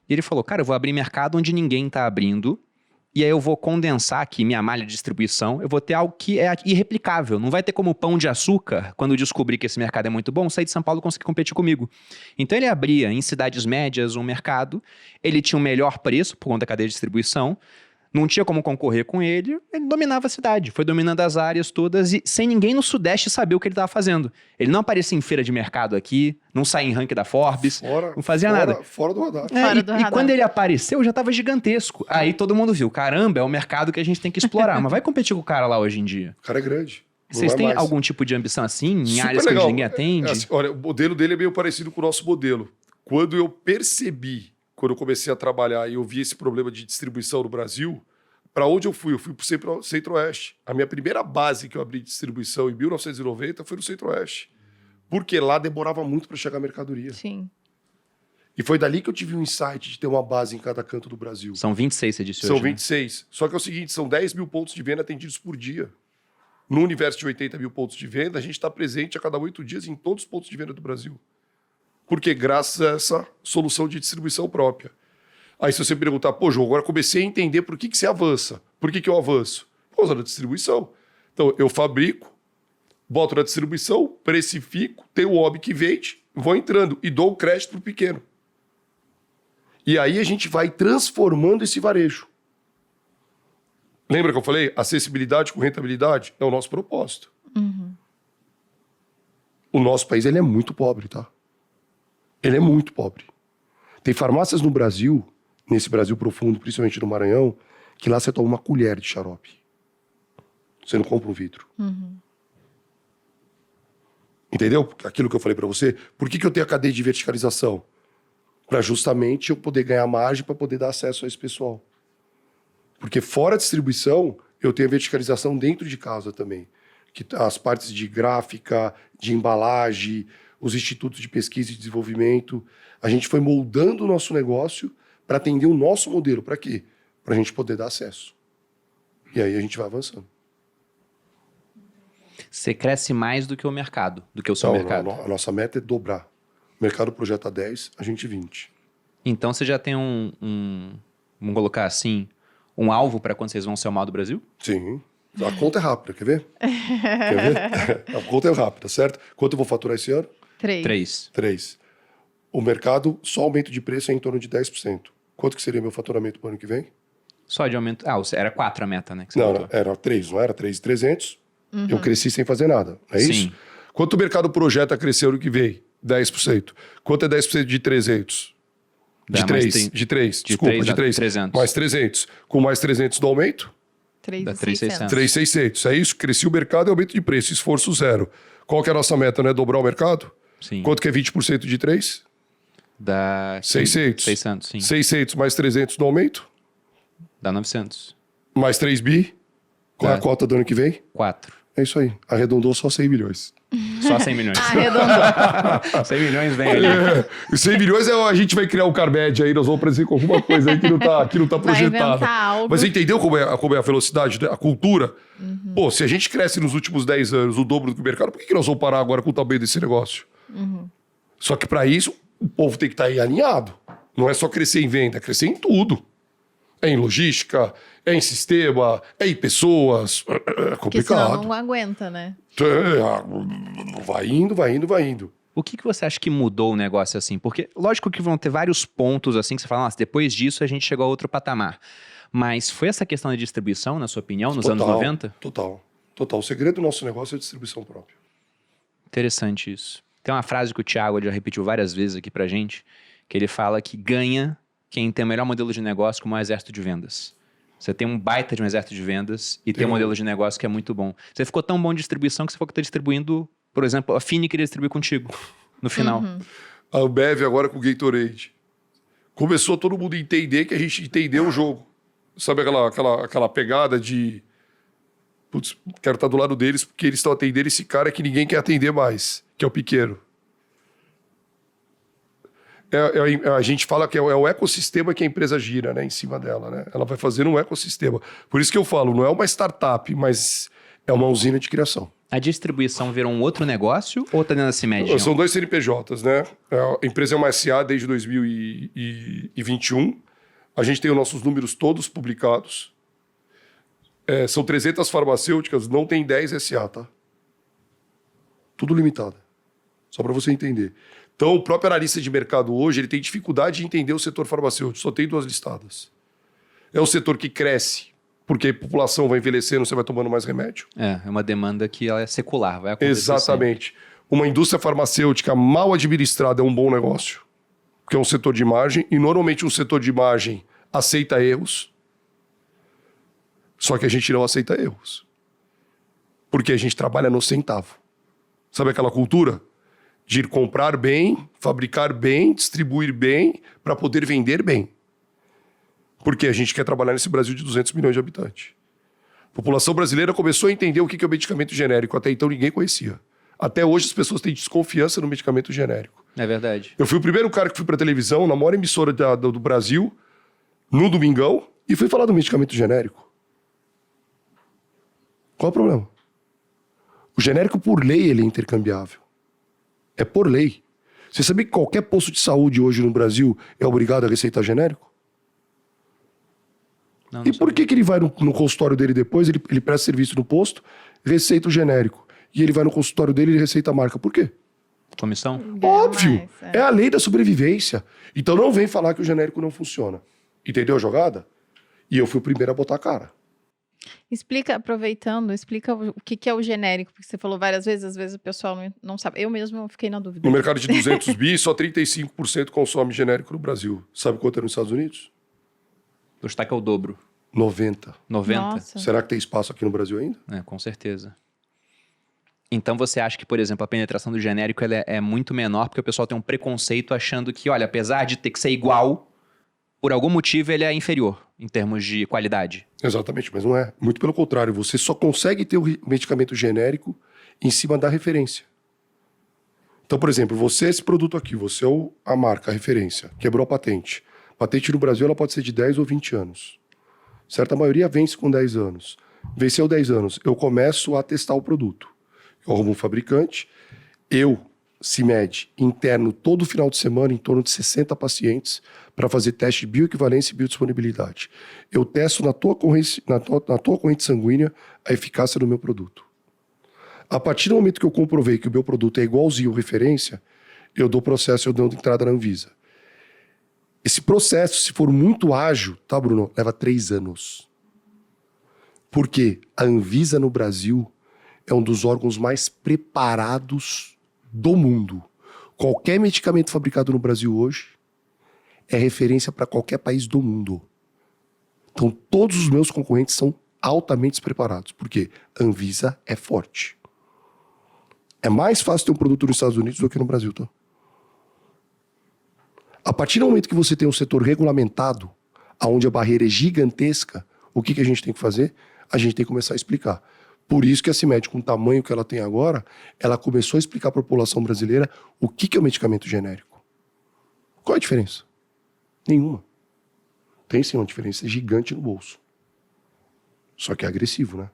e ele falou, cara, eu vou abrir mercado onde ninguém está abrindo, e aí eu vou condensar aqui minha malha de distribuição, eu vou ter algo que é irreplicável. Não vai ter como Pão de Açúcar, quando eu descobrir que esse mercado é muito bom, sair de São Paulo e conseguir competir comigo. Então ele abria em cidades médias um mercado, ele tinha o melhor preço por conta da cadeia de distribuição, não tinha como concorrer com ele, ele dominava a cidade, foi dominando as áreas todas e sem ninguém no Sudeste saber o que ele estava fazendo. Ele não aparecia em feira de mercado aqui, não saía em ranking da Forbes, não fazia nada. Fora do radar. E quando ele apareceu, já estava gigantesco. Aí todo mundo viu, caramba, é o mercado que a gente tem que explorar. Mas vai competir com o cara lá hoje em dia. O cara é grande. Vocês têm algum tipo de ambição assim, em Super áreas legal. que ninguém atende? Assim, olha, o modelo dele é meio parecido com o nosso modelo. Quando eu percebi, quando eu comecei a trabalhar e eu vi esse problema de distribuição no Brasil, para onde eu fui? Eu fui para o Centro-Oeste. A minha primeira base que eu abri de distribuição em 1990 foi no Centro-Oeste. Porque lá demorava muito para chegar a mercadoria. Sim. E foi dali que eu tive um insight de ter uma base em cada canto do Brasil. São 26, você disse São hoje, né? 26. Só que é o seguinte, são 10 mil pontos de venda atendidos por dia. No universo de 80 mil pontos de venda, a gente está presente a cada 8 dias em todos os pontos de venda do Brasil. Porque graças a essa solução de distribuição própria. Aí se você me perguntar, pô, João, agora comecei a entender por que você avança. Por que eu avanço? Por causa da distribuição. Então, eu fabrico, boto na distribuição, precifico, tenho o hobby que vende, vou entrando e dou o crédito para o pequeno. E aí a gente vai transformando esse varejo. Lembra que eu falei? Acessibilidade com rentabilidade é o nosso propósito. Uhum. O nosso país ele é muito pobre, tá? Ele é muito pobre. Tem farmácias no Brasil, nesse Brasil profundo, principalmente no Maranhão, que lá você toma uma colher de xarope. Você não compra um vidro. Uhum. Entendeu? Aquilo que eu falei para você. Por que eu tenho a cadeia de verticalização? Para justamente eu poder ganhar margem para poder dar acesso a esse pessoal. Porque fora a distribuição, eu tenho a verticalização dentro de casa também. Que as partes de gráfica, de embalagem, os institutos de pesquisa e desenvolvimento. A gente foi moldando o nosso negócio para atender o nosso modelo. Para quê? Para a gente poder dar acesso. E aí a gente vai avançando. Você cresce mais do que o mercado, do que o seu mercado. A nossa meta é dobrar. O mercado projeta 10, a gente 20. Então você já tem vamos colocar assim, um alvo para quando vocês vão ser o maior do Brasil? Sim. A conta é rápida, quer ver? Quer ver? A conta é rápida, certo? Quanto eu vou faturar esse ano? 3. 3. 3. O mercado, só aumento de preço é em torno de 10%. Quanto que seria meu faturamento para o ano que vem? Só de aumento. Era 4 a meta, né? Que você Não, botou. era 3, não era? 3.300. Eu cresci sem fazer nada, não é isso? Sim. Quanto o mercado projeta crescer ano que vem? 10%. Quanto é 10% de 300? Dá De mais 3, tem- de 3, de desculpa, 3 de dá 3. 300. Mais 300. Com mais 300 do aumento, 3.600. 3.600. É isso? Cresci o mercado e aumento de preço, esforço zero. Qual que é a nossa meta, né? Dobrar o mercado? Sim. Quanto que é 20% de 3? Dá 600. 600, sim. 600 mais 300 do aumento? Dá 900. Mais 3 bi? Qual é a Tá. cota do ano que vem? 4. É isso aí. Arredondou só 100 milhões. Só 100 milhões. Arredondou. 100 milhões vem ali. E 100 milhões a gente vai criar um Carmed aí, nós vamos aparecer com alguma coisa aí que não tá Vai projetada. inventar algo. Mas você entendeu como é a velocidade, né? A cultura? Pô, se a gente cresce nos últimos 10 anos o dobro do que o mercado, por que nós vamos parar agora com o tamanho desse negócio? Só que para isso, o povo tem que estar aí alinhado. Não é só crescer em venda, é crescer em tudo. É em logística, é em sistema, é em pessoas. É Porque senão complicado. não aguenta, né? Vai indo, vai indo, vai indo. O que você acha que mudou o negócio assim? Porque, lógico que vão ter vários pontos assim que você fala, nossa, depois disso a gente chegou a outro patamar. Mas foi essa questão da distribuição, na sua opinião, nos anos 90? Total. O segredo do nosso negócio é a distribuição própria. Interessante isso. Tem uma frase que o Thiago já repetiu várias vezes aqui pra gente, que ele fala que ganha quem tem o melhor modelo de negócio como um exército de vendas. Você tem um baita de um exército de vendas e tem um modelo de negócio que é muito bom. Você ficou tão bom de distribuição que você falou que está distribuindo, por exemplo, a Fini queria distribuir contigo no final. A Ambev agora com o Gatorade. Começou todo mundo a entender que a gente entendeu o jogo. Sabe aquela pegada de... Putz, quero estar do lado deles porque eles estão atendendo esse cara que ninguém quer atender mais, que é o pequeno. A gente fala que é o ecossistema que a empresa gira, né, em cima dela, né? Ela vai fazer um ecossistema. Por isso que eu falo, não é uma startup, mas é uma usina de criação. A distribuição virou um outro negócio ou está dentro da CIMED? São 2 CNPJs, né? A empresa é uma SA desde 2021. A gente tem os nossos números todos publicados. São 300 farmacêuticas, não tem 10 SA, tá? Tudo limitado. Só para você entender. Então, o próprio analista de mercado hoje, ele tem dificuldade de entender o setor farmacêutico. Só tem 2 listadas. É o setor que cresce, porque a população vai envelhecendo, você vai tomando mais remédio. É uma demanda que ela é secular, vai acontecer Exatamente. Uma indústria farmacêutica mal administrada é um bom negócio, porque é um setor de margem, e normalmente um setor de margem aceita erros, só que a gente não aceita erros. Porque a gente trabalha no centavo. Sabe aquela cultura? De ir comprar bem, fabricar bem, distribuir bem, para poder vender bem. Porque a gente quer trabalhar nesse Brasil de 200 milhões de habitantes. A população brasileira começou a entender o que é o medicamento genérico. Até então ninguém conhecia. Até hoje as pessoas têm desconfiança no medicamento genérico. É verdade. Eu fui o primeiro cara que fui para televisão, na maior emissora do Brasil, no domingão, e fui falar do medicamento genérico. Qual é o problema? O genérico, por lei, ele é intercambiável. É por lei. Você sabia que qualquer posto de saúde hoje no Brasil é obrigado a receitar genérico? Não E por sabia. que ele vai no consultório dele depois, ele presta serviço no posto, receita o genérico. E ele vai no consultório dele e receita a marca. Por quê? Comissão? Óbvio. Mais, É a lei da sobrevivência. Então não vem falar que o genérico não funciona. Entendeu a jogada? E eu fui o primeiro a botar a cara. Aproveitando, explica o que é o genérico, porque você falou várias vezes, às vezes o pessoal não sabe. Eu mesmo fiquei na dúvida. No mercado de 200 bi, só 35% consome genérico no Brasil. Sabe quanto é nos Estados Unidos? O destaque é o dobro. 90. 90? Nossa. Será que tem espaço aqui no Brasil ainda? É, com certeza. Então você acha que, por exemplo, a penetração do genérico ela é muito menor porque o pessoal tem um preconceito achando que, olha, apesar de ter que ser igual, por algum motivo ele é inferior em termos de qualidade. Exatamente, mas não é. Muito pelo contrário, você só consegue ter o medicamento genérico em cima da referência. Então, por exemplo, você é esse produto aqui, você é a marca, a referência, quebrou a patente. Patente no Brasil ela pode ser de 10 ou 20 anos. Certa maioria vence com 10 anos. Venceu 10 anos, eu começo a testar o produto. Eu arrumo um fabricante, CIMED, interno todo final de semana em torno de 60 pacientes para fazer teste de bioequivalência e biodisponibilidade. Eu testo na tua corrente sanguínea a eficácia do meu produto. A partir do momento que eu comprovei que o meu produto é igualzinho referência, eu dou processo, eu dou entrada na Anvisa. Esse processo, se for muito ágil, tá, Bruno? Leva 3 anos. Por quê? A Anvisa no Brasil é um dos órgãos mais preparados do mundo. Qualquer medicamento fabricado no Brasil hoje é referência para qualquer país do mundo. Então, todos os meus concorrentes são altamente preparados. Por quê? A Anvisa é forte. É mais fácil ter um produto nos Estados Unidos do que no Brasil, tá? A partir do momento que você tem um setor regulamentado, onde a barreira é gigantesca, o que a gente tem que fazer? A gente tem que começar a explicar. Por isso que a CIMED, com o tamanho que ela tem agora, ela começou a explicar para a população brasileira o que é o medicamento genérico. Qual é a diferença? Nenhuma. Tem sim uma diferença gigante no bolso. Só que é agressivo, né?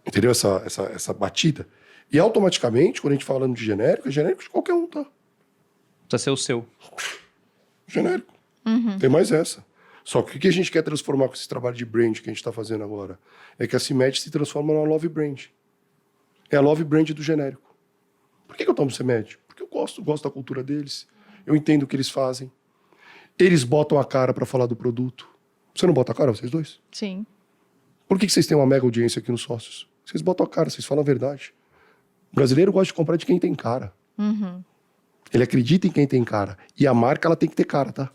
Entendeu essa batida? E automaticamente, quando a gente falando de genérico, é genérico de qualquer um, tá? Precisa ser o seu. Genérico. Tem mais essa. Só que o que a gente quer transformar com esse trabalho de brand que a gente está fazendo agora? É que a CIMED se transforma numa love brand. É a love brand do genérico. Por que eu tomo CIMED? Porque eu gosto da cultura deles. Eu entendo o que eles fazem. Eles botam a cara para falar do produto. Você não bota a cara, vocês dois? Sim. Por que vocês têm uma mega audiência aqui nos sócios? Vocês botam a cara, vocês falam a verdade. O brasileiro gosta de comprar de quem tem cara. Ele acredita em quem tem cara. E a marca, ela tem que ter cara, tá?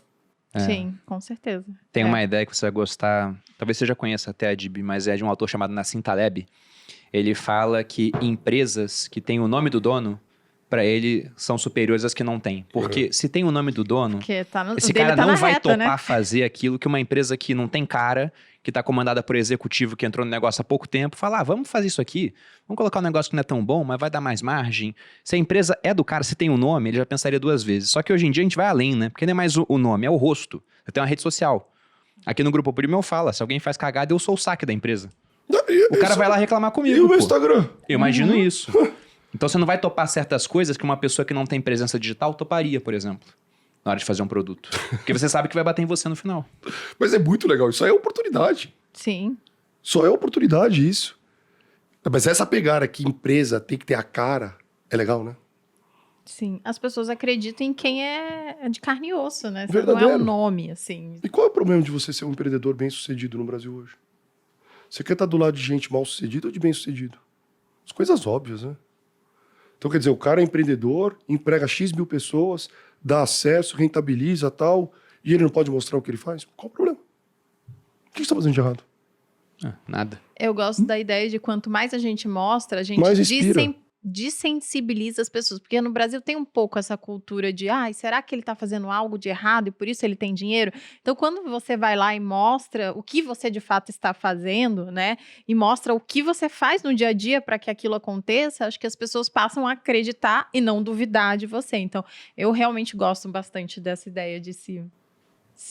Sim, com certeza. Tem uma ideia que você vai gostar, talvez você já conheça até a Dib, mas é de um autor chamado Nassim Taleb. Ele fala que empresas que têm o nome do dono, para ele, são superiores às que não têm. Porque se tem o nome do dono, Porque tá no, esse o dele cara tá não na vai reta, topar né? fazer aquilo que uma empresa que não tem cara, que está comandada por executivo que entrou no negócio há pouco tempo, fala, vamos fazer isso aqui, vamos colocar um negócio que não é tão bom, mas vai dar mais margem. Se a empresa é do cara, se tem um nome, ele já pensaria 2 vezes. Só que hoje em dia a gente vai além, né? Porque não é mais o nome, é o rosto. Eu tenho uma rede social. Aqui no Grupo Primo eu falo, se alguém faz cagada, eu sou o saque da empresa. O cara vai lá reclamar comigo. E o meu pô. Instagram? Eu imagino isso. Então você não vai topar certas coisas que uma pessoa que não tem presença digital toparia, por exemplo, na hora de fazer um produto. Porque você sabe que vai bater em você no final. Mas é muito legal. Isso aí é oportunidade. Sim. Só é oportunidade isso. Mas essa pegada que empresa tem que ter a cara, é legal, né? Sim. As pessoas acreditam em quem é de carne e osso, né? Não é Verdadeiro. um nome, assim. E qual é o problema de você ser um empreendedor bem-sucedido no Brasil hoje? Você quer estar do lado de gente mal-sucedida ou de bem-sucedido? As coisas óbvias, né? Então, quer dizer, o cara é empreendedor, emprega X mil pessoas, dá acesso, rentabiliza tal, e ele não pode mostrar o que ele faz? Qual o problema? O que você está fazendo de errado? Nada. Eu gosto da ideia de quanto mais a gente mostra, a gente Mais inspira. desensibiliza as pessoas. Porque no Brasil tem um pouco essa cultura de, será que ele tá fazendo algo de errado e por isso ele tem dinheiro? Então, quando você vai lá e mostra o que você de fato está fazendo, né? E mostra o que você faz no dia a dia para que aquilo aconteça, acho que as pessoas passam a acreditar e não duvidar de você. Então, eu realmente gosto bastante dessa ideia de se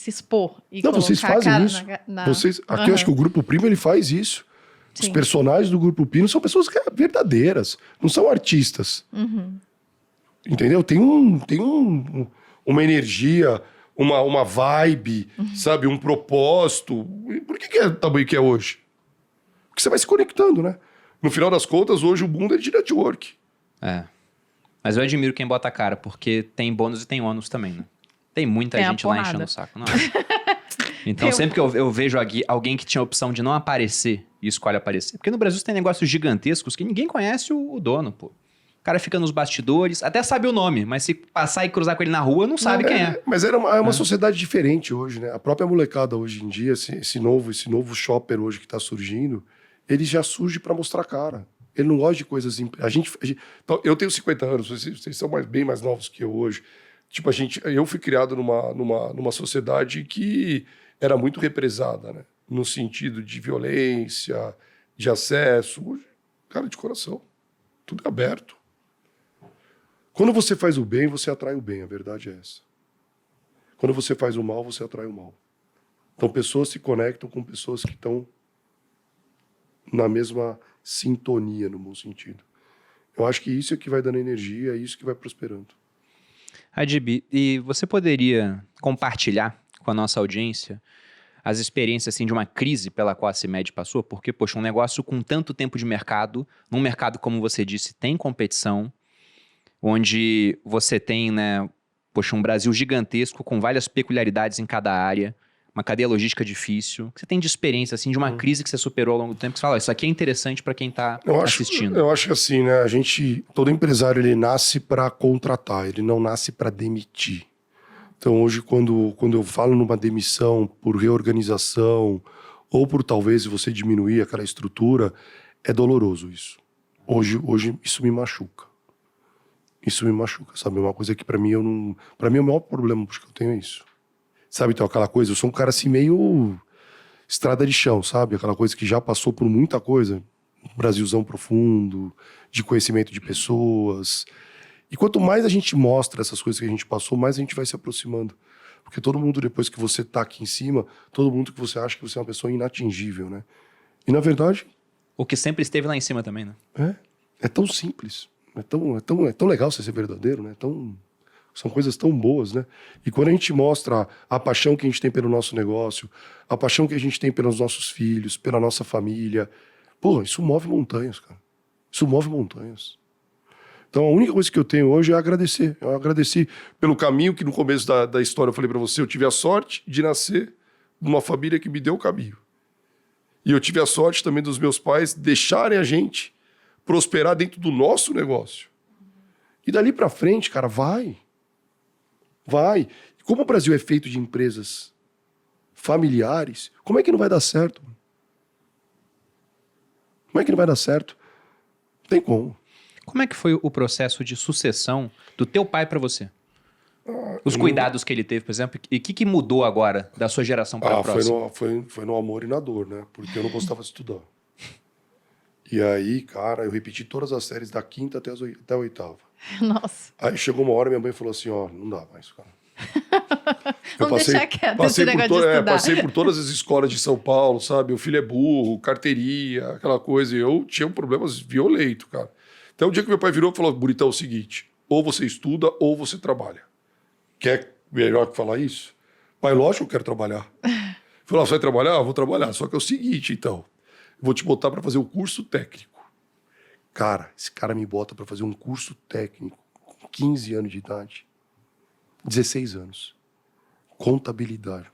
expor e Não, colocar vocês a fazem cara isso. na... Aqui eu acho que o Grupo Primo ele faz isso. Os Sim. personagens do Grupo Primo são pessoas verdadeiras, não são artistas. Entendeu? Tem uma energia, uma vibe, sabe? Um propósito. E por que é o tamanho que é hoje? Porque você vai se conectando, né? No final das contas, hoje o mundo é de network. É. Mas eu admiro quem bota a cara, porque tem bônus e tem ônus também, né? Tem muita Tem a gente lá porrada. enchendo o saco. Não é? Então, sempre que eu vejo alguém que tinha a opção de não aparecer e escolhe aparecer. Porque no Brasil tem negócios gigantescos que ninguém conhece o dono, pô. O cara fica nos bastidores, até sabe o nome, mas se passar e cruzar com ele na rua, não sabe quem é. Mas é uma sociedade diferente hoje, né? A própria molecada hoje em dia, esse novo shopper hoje que tá surgindo, ele já surge para mostrar a cara. Ele não gosta de coisas... Então, eu tenho 50 anos, vocês são bem mais novos que eu hoje. Tipo, eu fui criado numa sociedade que era muito represada, né? No sentido de violência, de acesso. Hoje, cara, de coração. Tudo é aberto. Quando você faz o bem, você atrai o bem. A verdade é essa. Quando você faz o mal, você atrai o mal. Então, pessoas se conectam com pessoas que estão na mesma sintonia, no bom sentido. Eu acho que isso é que vai dando energia, é isso que vai prosperando. Adib, e você poderia compartilhar com a nossa audiência as experiências assim, de uma crise pela qual a CIMED passou? Porque, poxa, um negócio com tanto tempo de mercado, num mercado, como você disse, tem competição, onde você tem, né, poxa, um Brasil gigantesco com várias peculiaridades em cada área, uma cadeia logística difícil, que você tem de experiência, assim, de uma crise que você superou ao longo do tempo, que você fala, isso aqui é interessante para quem está assistindo. Eu acho que assim, né, todo empresário, ele nasce para contratar, ele não nasce para demitir. Então hoje, quando eu falo numa demissão por reorganização, ou por talvez você diminuir aquela estrutura, é doloroso isso. Hoje isso me machuca. Isso me machuca, sabe? É uma coisa que para mim Para mim, o maior problema que eu tenho é isso. Sabe, então, aquela coisa, eu sou um cara assim meio estrada de chão, sabe? Aquela coisa que já passou por muita coisa, Brasilzão profundo, de conhecimento de pessoas. E quanto mais a gente mostra essas coisas que a gente passou, mais a gente vai se aproximando. Porque todo mundo, depois que você tá aqui em cima, todo mundo que você acha que você é uma pessoa inatingível, né? E na verdade... O que sempre esteve lá em cima também, né? É tão simples. É tão legal você ser verdadeiro, né? São coisas tão boas, né? E quando a gente mostra a paixão que a gente tem pelo nosso negócio, a paixão que a gente tem pelos nossos filhos, pela nossa família, pô, isso move montanhas, cara. Isso move montanhas. Então a única coisa que eu tenho hoje é agradecer. Eu agradeci pelo caminho que no começo da história eu falei pra você, eu tive a sorte de nascer numa família que me deu o caminho. E eu tive a sorte também dos meus pais deixarem a gente prosperar dentro do nosso negócio. E dali pra frente, cara, vai. E como o Brasil é feito de empresas familiares, como é que não vai dar certo? Como é que não vai dar certo? Não tem como. Como é que foi o processo de sucessão do teu pai para você? Os cuidados que ele teve, por exemplo, e o que mudou agora da sua geração para a próxima? Foi no amor e na dor, né? Porque eu não gostava de estudar. E aí, cara, eu repeti todas as séries da quinta até a oitava. Nossa. Aí chegou uma hora, minha mãe falou assim, ó, não dá mais, cara. Vamos deixar quieto esse negócio de estudar. Passei por todas as escolas de São Paulo, sabe? O filho é burro, carteirinha, aquela coisa. E eu tinha problemas violentos, cara. Até o dia que meu pai virou e falou, bonitão, é o seguinte, ou você estuda ou você trabalha. Quer melhor que falar isso? Pai, lógico que eu quero trabalhar. Falou, você vai trabalhar? Vou trabalhar. Só que é o seguinte, então, vou te botar para fazer o curso técnico. Cara, esse cara me bota para fazer um curso técnico com 15 anos de idade. 16 anos. Contabilidade.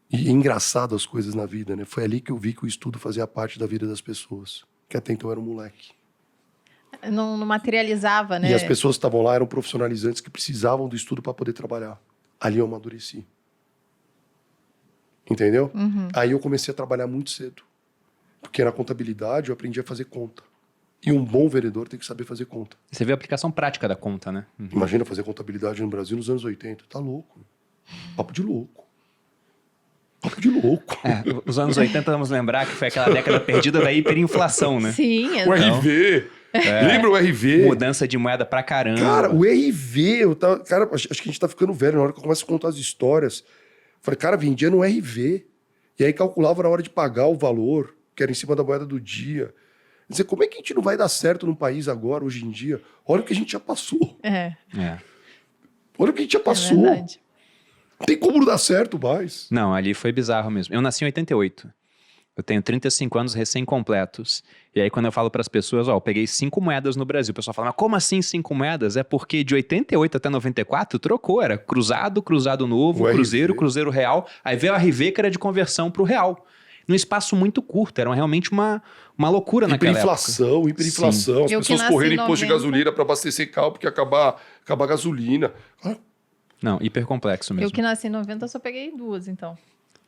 E é engraçado as coisas na vida, né? Foi ali que eu vi que o estudo fazia parte da vida das pessoas. Que até então eu era um moleque. Não materializava, né? E as pessoas que estavam lá eram profissionalizantes que precisavam do estudo para poder trabalhar. Ali eu amadureci. Entendeu? Uhum. Aí eu comecei a trabalhar muito cedo. Porque na contabilidade eu aprendi a fazer conta. E um bom vendedor tem que saber fazer conta. Você vê a aplicação prática da conta, né? Uhum. Imagina fazer contabilidade no Brasil nos anos 80. Tá louco. Papo de louco. Papo de louco. Os anos 80, vamos lembrar que foi aquela década perdida da hiperinflação, né? Sim, O exato. RV. Lembra o RV? Mudança de moeda pra caramba. Cara, o RV, cara, acho que a gente tá ficando velho. Na hora que eu começo a contar as histórias, eu falei, cara, vendia no RV. E aí calculava na hora de pagar o valor, que era em cima da moeda do dia. Quer dizer, como é que a gente não vai dar certo num país agora, hoje em dia? Olha o que a gente já passou. É Olha o que a gente já passou. verdade. Não tem como não dar certo mais. Não, ali foi bizarro mesmo. Eu nasci em 88. Eu tenho 35 anos recém-completos. E aí, quando eu falo para as pessoas, eu peguei 5 moedas no Brasil. O pessoal fala, mas como assim 5 moedas? É porque de 88 até 94 trocou. Era cruzado, cruzado novo, O cruzeiro, RV. cruzeiro real. Aí veio o RV, que era de conversão para o real. Num espaço muito curto. Era realmente uma loucura naquela época. Hiperinflação. As Eu que pessoas nasci correndo em em posto de 90. gasolina para abastecer carro porque acabar a gasolina. Ah, Não, hipercomplexo mesmo. Eu que nasci em 90, só peguei 2, então.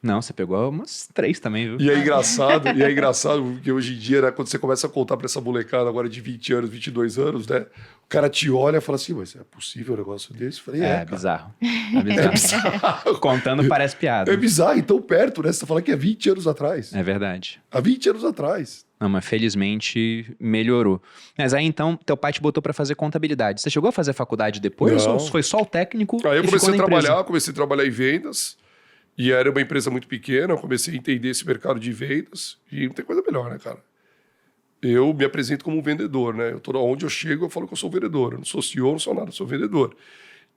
Não, você pegou umas 3 também, viu? E é engraçado porque hoje em dia, né, quando você começa a contar para essa molecada agora de 20 anos, 22 anos, né? O cara te olha e fala assim, mas é possível um negócio desse? Eu falei, cara. Bizarro. É bizarro. bizarro. Contando parece piada. É bizarro, e tão perto, né? Você tá falando que é 20 anos atrás. É verdade. Há 20 anos atrás. Não, mas felizmente melhorou. Mas aí então, teu pai te botou pra fazer contabilidade. Você chegou a fazer faculdade depois? Não. Ou foi só o técnico? Aí eu e comecei ficou a na empresa? comecei a trabalhar em vendas. E era uma empresa muito pequena, eu comecei a entender esse mercado de vendas. E não tem coisa melhor, né, cara? Eu me apresento como um vendedor, né? Onde eu chego, eu falo que eu sou vendedor. Eu não sou CEO, não sou nada, eu sou vendedor.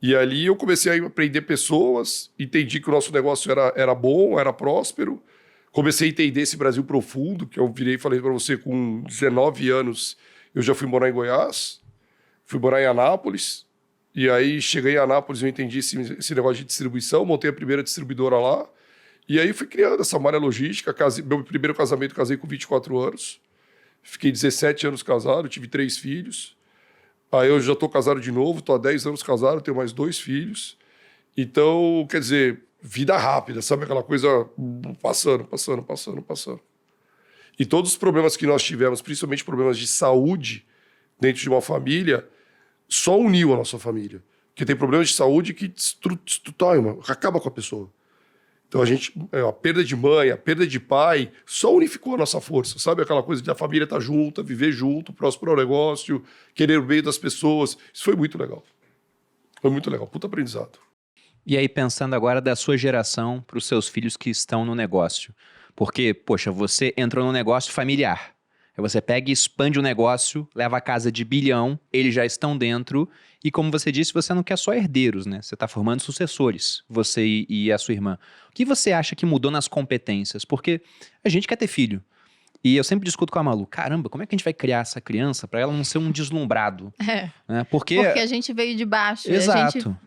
E ali eu comecei a aprender pessoas, entendi que o nosso negócio era bom, era próspero. Comecei a entender esse Brasil profundo, que eu virei e falei para você, com 19 anos, eu já fui morar em Goiás. Fui morar em Anápolis. E aí, cheguei em Anápolis, eu entendi esse negócio de distribuição. Montei a primeira distribuidora lá. E aí, fui criando essa malha logística. Meu primeiro casamento, casei com 24 anos. Fiquei 17 anos casado, tive 3 filhos. Aí eu já estou casado de novo, estou há 10 anos casado, tenho mais 2 filhos. Então, quer dizer, vida rápida, sabe? Aquela coisa passando. E todos os problemas que nós tivemos, principalmente problemas de saúde dentro de uma família, só uniu a nossa família. Porque tem problemas de saúde que acaba com a pessoa. Então a perda de mãe, a perda de pai, só unificou a nossa força, sabe? Aquela coisa de a família estar junta, viver junto, próximo ao negócio, querer o bem das pessoas. Isso foi muito legal. Foi muito legal, puta aprendizado. E aí, pensando agora da sua geração para os seus filhos que estão no negócio. Porque, poxa, você entrou num negócio familiar. Aí você pega e expande o negócio, leva a casa de bilhão, eles já estão dentro. E como você disse, você não quer só herdeiros, né? Você está formando sucessores, você e a sua irmã. O que você acha que mudou nas competências? Porque a gente quer ter filho. E eu sempre discuto com a Malu, caramba, como é que a gente vai criar essa criança para ela não ser um deslumbrado? Né? Porque a gente veio de baixo. Exato.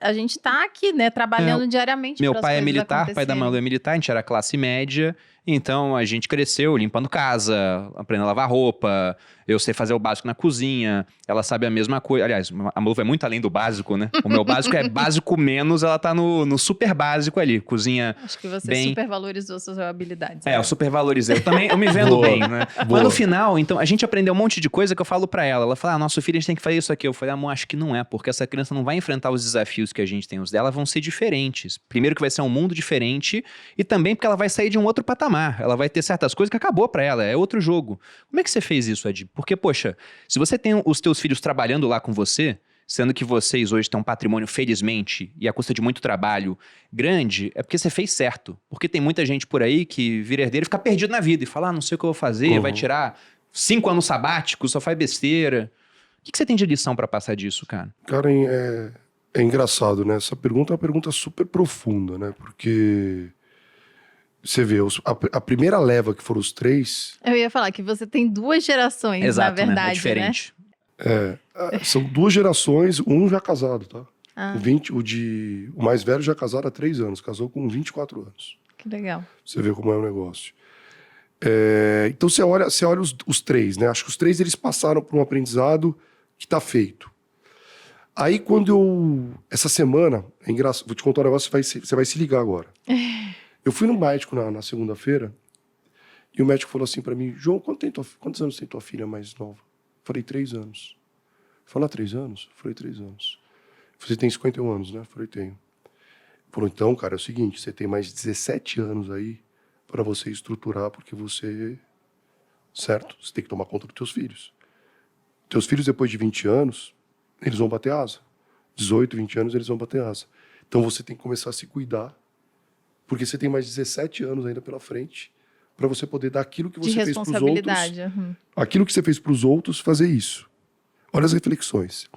A gente tá aqui, né, trabalhando diariamente. Meu pai é militar, pai da Malu é militar, a gente era classe média, então a gente cresceu limpando casa, aprendendo a lavar roupa, eu sei fazer o básico na cozinha, ela sabe a mesma coisa. Aliás, a Malu vai muito além do básico, né? O meu básico é básico menos, ela tá no super básico ali, cozinha. Acho que você bem... supervalorizou suas habilidades. Eu supervalorizei. Eu me vendo bem, né? Mas no final, então, a gente aprendeu um monte de coisa que eu falo pra ela. Ela fala, nosso filho, a gente tem que fazer isso aqui. Eu falei, amor, acho que não é, porque essa criança não vai enfrentar os desafios que a gente tem. Os dela vão ser diferentes. Primeiro que vai ser um mundo diferente e também porque ela vai sair de um outro patamar. Ela vai ter certas coisas que acabou pra ela, é outro jogo. Como é que você fez isso, Ed? Porque, poxa, se você tem os teus filhos trabalhando lá com você, sendo que vocês hoje têm um patrimônio, felizmente, e a custa de muito trabalho grande, é porque você fez certo. Porque tem muita gente por aí que vira herdeiro e fica perdido na vida e fala, não sei o que eu vou fazer, vai tirar 5 anos sabáticos, só faz besteira. O que você tem de lição pra passar disso, cara? Cara, é engraçado, né? Essa pergunta é uma pergunta super profunda, né? Porque você vê, a primeira leva que foram os 3... Eu ia falar que você tem 2 gerações, Exato, na verdade, né? É diferente. São 2 gerações, um já casado, tá? Ah. O mais velho já casado há 3 anos, casou com 24 anos. Que legal. Você vê como é o negócio. Então você olha os 3, né? Acho que os 3 eles passaram por um aprendizado que tá feito. Aí quando essa semana, é engraçado, vou te contar um negócio, você vai se ligar agora. Eu fui no médico na segunda-feira e o médico falou assim pra mim, João, quantos anos tem tua filha mais nova? Falei, 3 anos. Falou, 3 anos? Falei, 3 anos. Você tem 51 anos, né? Falei, tenho. Falou, então, cara, é o seguinte, você tem mais 17 anos aí para você estruturar, porque você... Certo? Você tem que tomar conta dos teus filhos. Teus filhos, depois de 20 anos, eles vão bater asa. 18, 20 anos, eles vão bater asa. Então você tem que começar a se cuidar, porque você tem mais 17 anos ainda pela frente, para você poder dar aquilo que você fez para os outros. Aquilo que você fez para os outros, fazer isso. Olha as reflexões.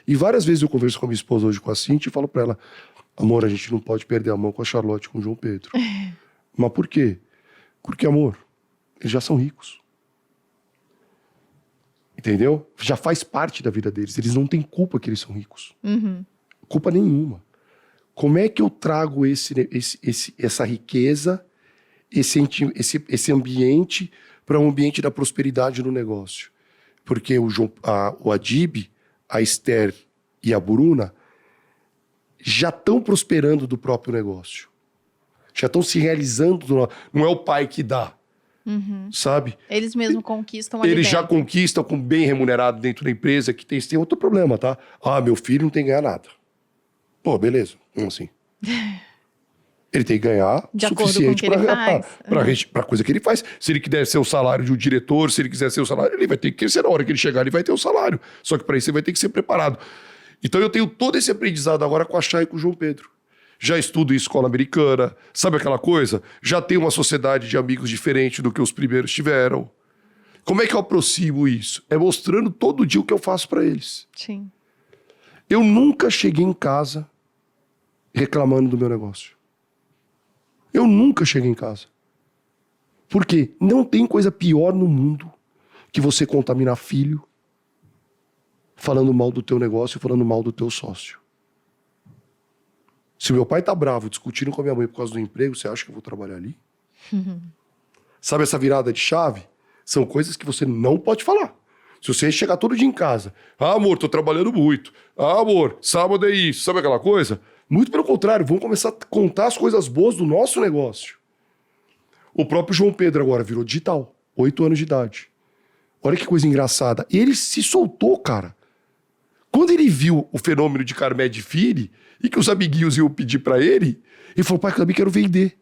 E várias vezes eu converso com a minha esposa hoje, com a Cintia, e falo para ela, amor, a gente não pode perder a mão com a Charlotte e com o João Pedro. Mas por quê? Porque, amor, eles já são ricos. Entendeu? Já faz parte da vida deles. Eles não têm culpa que eles são ricos. Culpa nenhuma. Como é que eu trago essa riqueza, esse ambiente para um ambiente da prosperidade no negócio? Porque o Adib, a Esther e a Bruna já estão prosperando do próprio negócio. Já estão se realizando. Não é o pai que dá, sabe? Eles mesmos conquistam Eles já conquistam com bem remunerado dentro da empresa, que tem outro problema, tá? Ah, meu filho não tem que ganhar nada. Pô, beleza. Como assim? Ele tem que ganhar o suficiente para coisa que ele faz. Se ele quiser ser o salário de um diretor, se ele quiser ser o salário, ele vai ter que crescer. Na hora que ele chegar, ele vai ter o salário. Só que para isso ele vai ter que ser preparado. Então eu tenho todo esse aprendizado agora com a Chay e com o João Pedro. Já estudo em escola americana, sabe aquela coisa? Já tenho uma sociedade de amigos diferente do que os primeiros tiveram. Como é que eu aproximo isso? É mostrando todo dia o que eu faço para eles. Sim. Eu nunca cheguei em casa reclamando do meu negócio. Eu nunca cheguei em casa. Por quê? Não tem coisa pior no mundo que você contaminar filho, falando mal do teu negócio, falando mal do teu sócio. Se meu pai tá bravo discutindo com a minha mãe por causa do emprego, você acha que eu vou trabalhar ali? Sabe essa virada de chave? São coisas que você não pode falar. Se você chegar todo dia em casa, amor, tô trabalhando muito. Amor, sábado é isso. Sabe aquela coisa? Muito pelo contrário, vamos começar a contar as coisas boas do nosso negócio. O próprio João Pedro agora virou digital, 8 anos de idade. Olha que coisa engraçada. Ele se soltou, cara. Quando ele viu o fenômeno de Carmed Filho e que os amiguinhos iam pedir pra ele falou, pai, eu também quero vender.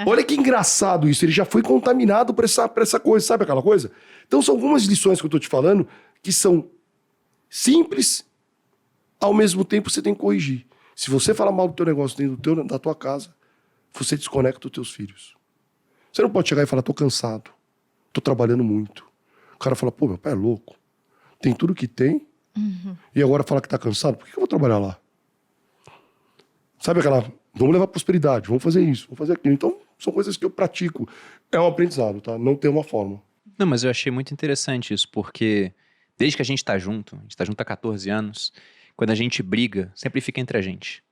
Olha que engraçado isso. Ele já foi contaminado por essa coisa, sabe aquela coisa? Então são algumas lições que eu tô te falando que são simples, ao mesmo tempo você tem que corrigir. Se você falar mal do teu negócio dentro da tua casa, você desconecta os teus filhos. Você não pode chegar e falar, tô cansado, tô trabalhando muito. O cara fala, pô, meu pai é louco. Tem tudo que tem, e agora fala que tá cansado, por que eu vou trabalhar lá? Sabe aquela, vamos levar prosperidade, vamos fazer isso, vamos fazer aquilo. Então, são coisas que eu pratico. É um aprendizado, tá? Não tem uma forma. Não, mas eu achei muito interessante isso, porque desde que a gente tá junto há 14 anos, quando a gente briga, sempre fica entre a gente.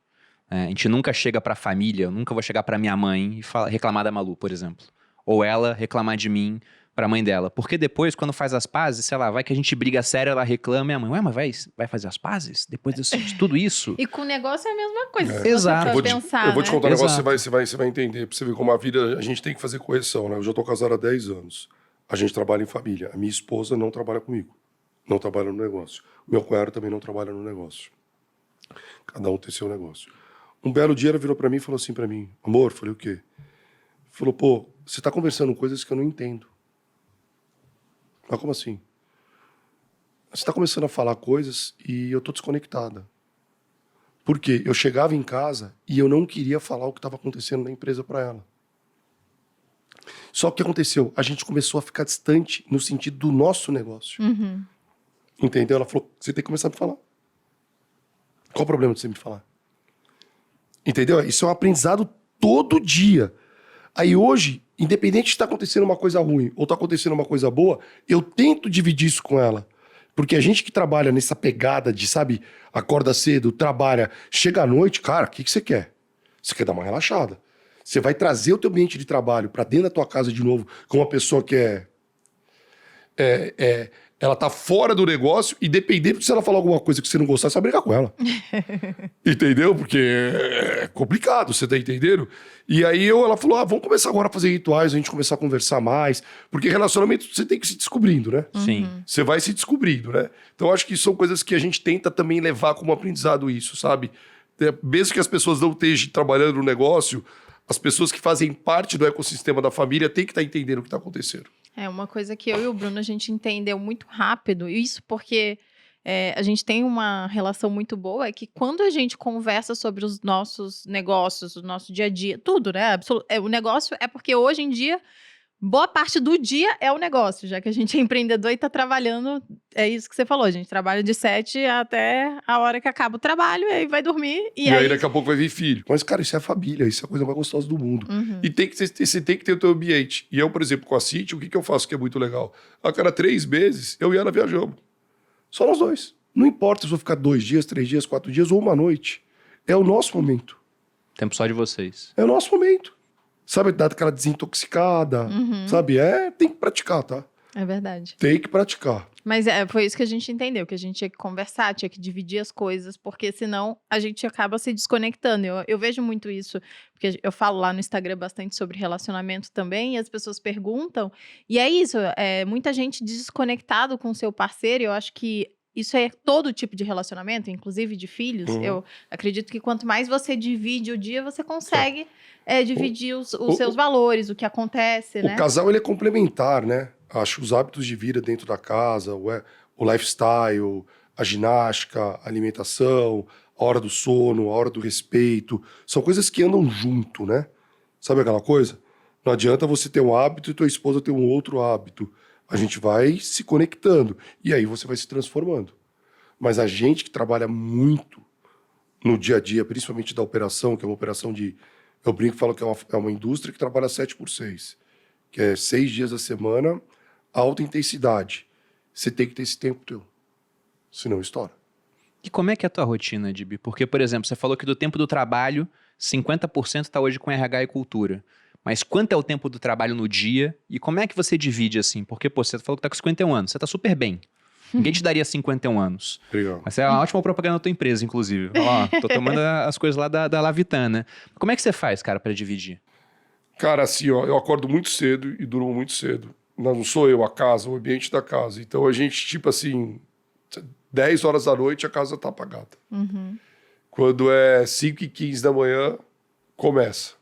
A gente nunca chega pra família, eu nunca vou chegar pra minha mãe e reclamar da Malu, por exemplo. Ou ela reclamar de mim pra mãe dela. Porque depois, quando faz as pazes, sei lá, vai que a gente briga sério, ela reclama e a mãe, ué, mas vai fazer as pazes? Depois de tudo isso? E com o negócio é a mesma coisa. Se Exato. Você for pensar, eu vou te contar um Exato. negócio, você vai entender. Pra você ver como a vida, a gente tem que fazer correção, né? Eu já tô casado há 10 anos. A gente trabalha em família. A minha esposa não trabalha comigo. Não trabalha no negócio. O meu cunhado também não trabalha no negócio. Cada um tem seu negócio. Um belo dia ela virou pra mim e falou assim pra mim, amor, falei o quê? Falou, pô, você tá conversando coisas que eu não entendo. Mas como assim? Você tá começando a falar coisas e eu tô desconectada. Por quê? Eu chegava em casa e eu não queria falar o que estava acontecendo na empresa pra ela. Só que o que aconteceu? A gente começou a ficar distante no sentido do nosso negócio. Entendeu? Ela falou, você tem que começar a me falar. Qual o problema de você me falar? Entendeu? Isso é um aprendizado todo dia. Aí hoje, independente de estar acontecendo uma coisa ruim ou está acontecendo uma coisa boa, eu tento dividir isso com ela. Porque a gente que trabalha nessa pegada de, sabe, acorda cedo, trabalha, chega à noite, cara, o que você quer? Você quer dar uma relaxada. Você vai trazer o teu ambiente de trabalho para dentro da tua casa de novo com uma pessoa que ela tá fora do negócio e dependendo se ela falar alguma coisa que você não gostar, você vai brigar com ela. Entendeu? Porque é complicado, você tá entendendo? E aí ela falou, vamos começar agora a fazer rituais, a gente começar a conversar mais. Porque relacionamento você tem que ir se descobrindo, né? Sim. Você vai se descobrindo, né? Então acho que são coisas que a gente tenta também levar como aprendizado isso, sabe? Mesmo que as pessoas não estejam trabalhando no negócio, as pessoas que fazem parte do ecossistema da família têm que estar entendendo o que está acontecendo. É uma coisa que eu e o Bruno, a gente entendeu muito rápido. Isso porque a gente tem uma relação muito boa, é que quando a gente conversa sobre os nossos negócios, o nosso dia a dia, tudo, né? O negócio é porque hoje em dia, boa parte do dia é o negócio, já que a gente é empreendedor e tá trabalhando, é isso que você falou, a gente trabalha de 7 até a hora que acaba o trabalho, e aí vai dormir. E aí daqui a pouco vai vir filho. Mas, cara, isso é a família, isso é a coisa mais gostosa do mundo. E você tem que ter o teu ambiente. E eu, por exemplo, com a City, o que eu faço que é muito legal? A cada 3 meses, eu e ela viajamos. Só nós dois. Não importa se eu vou ficar 2 dias, 3 dias, 4 dias ou uma noite. É o nosso momento. Tempo só de vocês. É o nosso momento. Sabe, dar aquela desintoxicada, sabe? Tem que praticar, tá? É verdade. Tem que praticar. Mas foi isso que a gente entendeu, que a gente tinha que conversar, tinha que dividir as coisas, porque senão a gente acaba se desconectando. Eu vejo muito isso, porque eu falo lá no Instagram bastante sobre relacionamento também, e as pessoas perguntam, e é isso, muita gente desconectado com o seu parceiro, eu acho que isso é todo tipo de relacionamento, inclusive de filhos. Eu acredito que quanto mais você divide o dia, você consegue dividir os seus valores, o que acontece, né? O casal, ele é complementar, né? Acho os hábitos de vida dentro da casa, o lifestyle, a ginástica, a alimentação, a hora do sono, a hora do respeito, são coisas que andam junto, né? Sabe aquela coisa? Não adianta você ter um hábito e tua esposa ter um outro hábito. A gente vai se conectando e aí você vai se transformando. Mas a gente que trabalha muito no dia a dia, principalmente da operação, que é uma operação de... Eu brinco e falo que é uma indústria que trabalha 7x6, que é 6 dias da semana, alta intensidade. Você tem que ter esse tempo teu. senão estoura. E como é que é a tua rotina, Dib? Porque, por exemplo, você falou que do tempo do trabalho, 50% está hoje com RH e cultura. Mas quanto é o tempo do trabalho no dia? E como é que você divide assim? Porque, pô, você falou que tá com 51 anos, você tá super bem. Ninguém te daria 51 anos. Obrigado. Mas é uma ótima propaganda da tua empresa, inclusive. Ó, tô tomando as coisas lá da Lavitana. Como é que você faz, cara, pra dividir? Cara, assim, ó, eu acordo muito cedo e durmo muito cedo. Não sou eu, a casa, o ambiente da casa. Então a gente, tipo assim, 10 horas da noite a casa tá apagada. Quando é 5h15 da manhã, começa.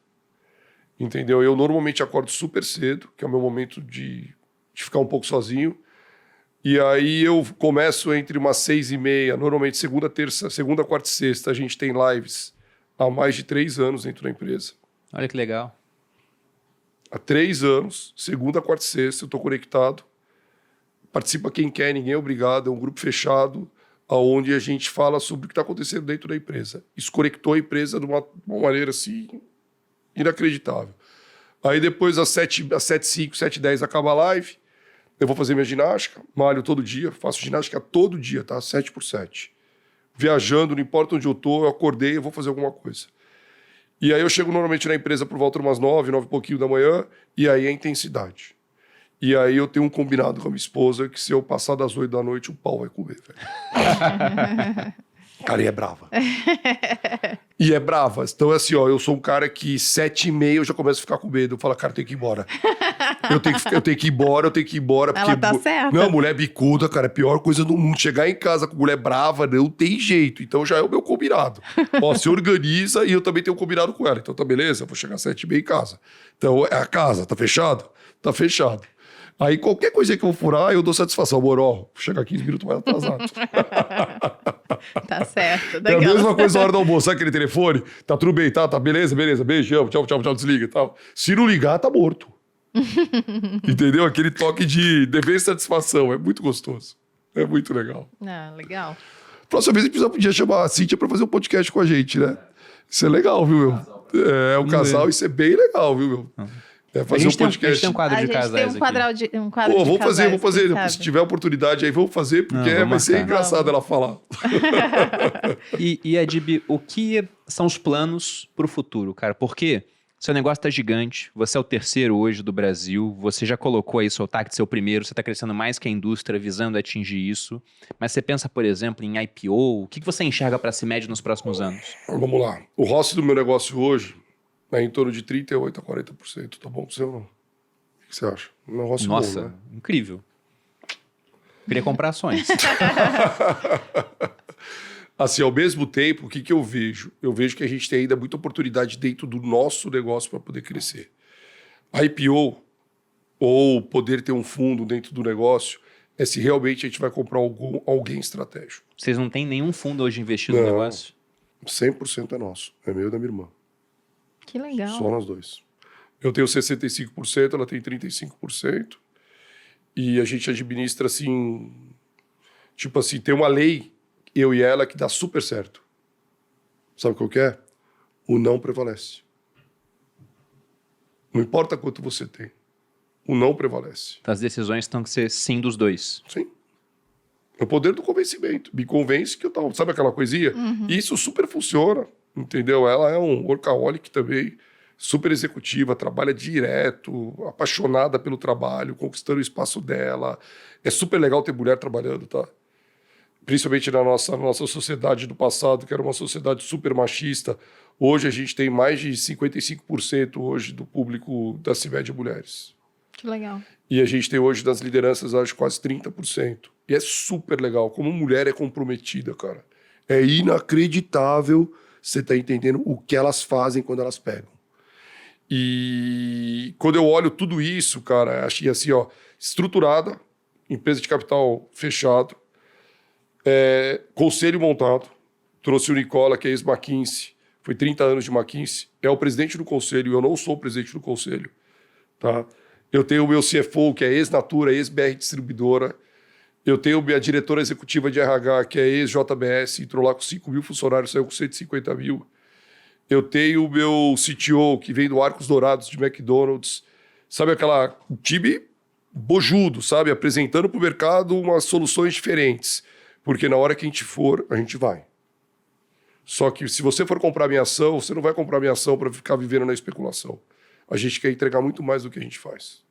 Entendeu? Eu normalmente acordo super cedo, que é o meu momento de ficar um pouco sozinho. E aí eu começo entre umas 6h30, normalmente segunda, quarta e sexta, a gente tem lives há mais de 3 anos dentro da empresa. Olha que legal. Há 3 anos, segunda, quarta e sexta, eu estou conectado. Participa quem quer, ninguém é obrigado, é um grupo fechado, onde a gente fala sobre o que está acontecendo dentro da empresa. Isso conectou a empresa de uma maneira assim, inacreditável. Aí depois, às 7h05, 7h10, acaba a live. Eu vou fazer minha ginástica, malho todo dia, faço ginástica todo dia, tá? 7x7. Viajando, não importa onde eu tô, eu acordei, eu vou fazer alguma coisa. E aí eu chego normalmente na empresa por volta de umas 9 e pouquinho da manhã, e aí é intensidade. E aí eu tenho um combinado com a minha esposa que se eu passar das 8 da noite, o pau vai comer, velho. Cara, e é brava. E é brava. Então, assim, ó, eu sou um cara que 7h30 eu já começo a ficar com medo. Eu falo, cara, eu tenho que ir embora. Eu tenho que ir embora. Porque, Ela tá certa. não, mulher bicuda, cara, é a pior coisa do mundo. Chegar em casa com mulher brava, não tem jeito. Então já é o meu combinado. Ó, se organiza e eu também tenho um combinado com ela. Então tá beleza, eu vou chegar às 7h30 em casa. Então é a casa, tá fechado? Tá fechado. Aí qualquer coisa que eu furar, eu dou satisfação. Amor, ó, vou chegar 15 minutos mais atrasado. Tá certo. É a mesma coisa na hora do almoço, sabe aquele telefone? Tá tudo bem, tá beleza, beijão, tchau, desliga e tal. Se não ligar, tá morto. Entendeu? Aquele toque de dever e satisfação, é muito gostoso. É muito legal. Ah, legal. Próxima vez a gente podia chamar a Cíntia pra fazer um podcast com a gente, né? Isso é legal, viu, meu? É um casal, isso é bem legal, viu, meu? É A fazer um gente tem podcast. um quadro de casais tem um quadro aqui. um quadro Pô, de vamos casais, fazer. quem Se sabe? tiver oportunidade aí, vamos fazer, porque Não, vamos vai ser marcar. engraçado ela falar. E Adib, o que são os planos pro futuro, cara? Porque seu negócio tá gigante, você é o terceiro hoje do Brasil, você já colocou aí seu TAC de ser o primeiro, você tá crescendo mais que a indústria, visando atingir isso. Mas você pensa, por exemplo, em IPO, o que você enxerga pra CIMED nos próximos anos? Vamos lá. O ROC do meu negócio hoje é em torno de 38% a 40%. Tá bom pra você ou não? O que você acha? Um negócio Nossa, bom, né? incrível. Queria comprar ações. Assim, ao mesmo tempo, o que eu vejo? Eu vejo que a gente tem ainda muita oportunidade dentro do nosso negócio para poder crescer. A IPO, ou poder ter um fundo dentro do negócio, é se realmente a gente vai comprar alguém estratégico. Vocês não têm nenhum fundo hoje investido no Não. negócio? 100% é nosso. É meu e da minha irmã. Que legal. Só nós dois. Eu tenho 65%, ela tem 35%. E a gente administra assim... Tipo assim, tem uma lei, eu e ela, que dá super certo. Sabe qual que é? O não prevalece. Não importa quanto você tem. O não prevalece. As decisões estão que ser sim dos dois. Sim. É o poder do convencimento. Me convence que eu tava... Sabe aquela coisinha? E isso super funciona, entendeu? Ela é um workaholic também, super executiva, trabalha direto, apaixonada pelo trabalho, conquistando o espaço dela. É super legal ter mulher trabalhando, tá? Principalmente na nossa sociedade do passado, que era uma sociedade super machista. Hoje a gente tem mais de 55% hoje do público da CIMED mulheres. Que legal. E a gente tem hoje das lideranças, acho, quase 30%. E é super legal. Como mulher é comprometida, cara. É inacreditável você tá entendendo o que elas fazem quando elas pegam. E quando eu olho tudo isso, cara, achei assim, ó, estruturada, empresa de capital fechado, conselho montado, trouxe o Nicola, que é ex-McKinsey, foi 30 anos de McKinsey, é o presidente do conselho, eu não sou o presidente do conselho, tá? Eu tenho o meu CFO, que é ex-Natura, ex-BR Distribuidora, eu tenho minha diretora executiva de RH, que é ex-JBS, entrou lá com 5 mil funcionários, saiu com 150 mil. Eu tenho o meu CTO, que vem do Arcos Dourados de McDonald's, sabe aquela time bojudo, sabe? Apresentando para o mercado umas soluções diferentes. Porque na hora que a gente for, a gente vai. Só que se você for comprar minha ação, você não vai comprar minha ação para ficar vivendo na especulação. A gente quer entregar muito mais do que a gente faz.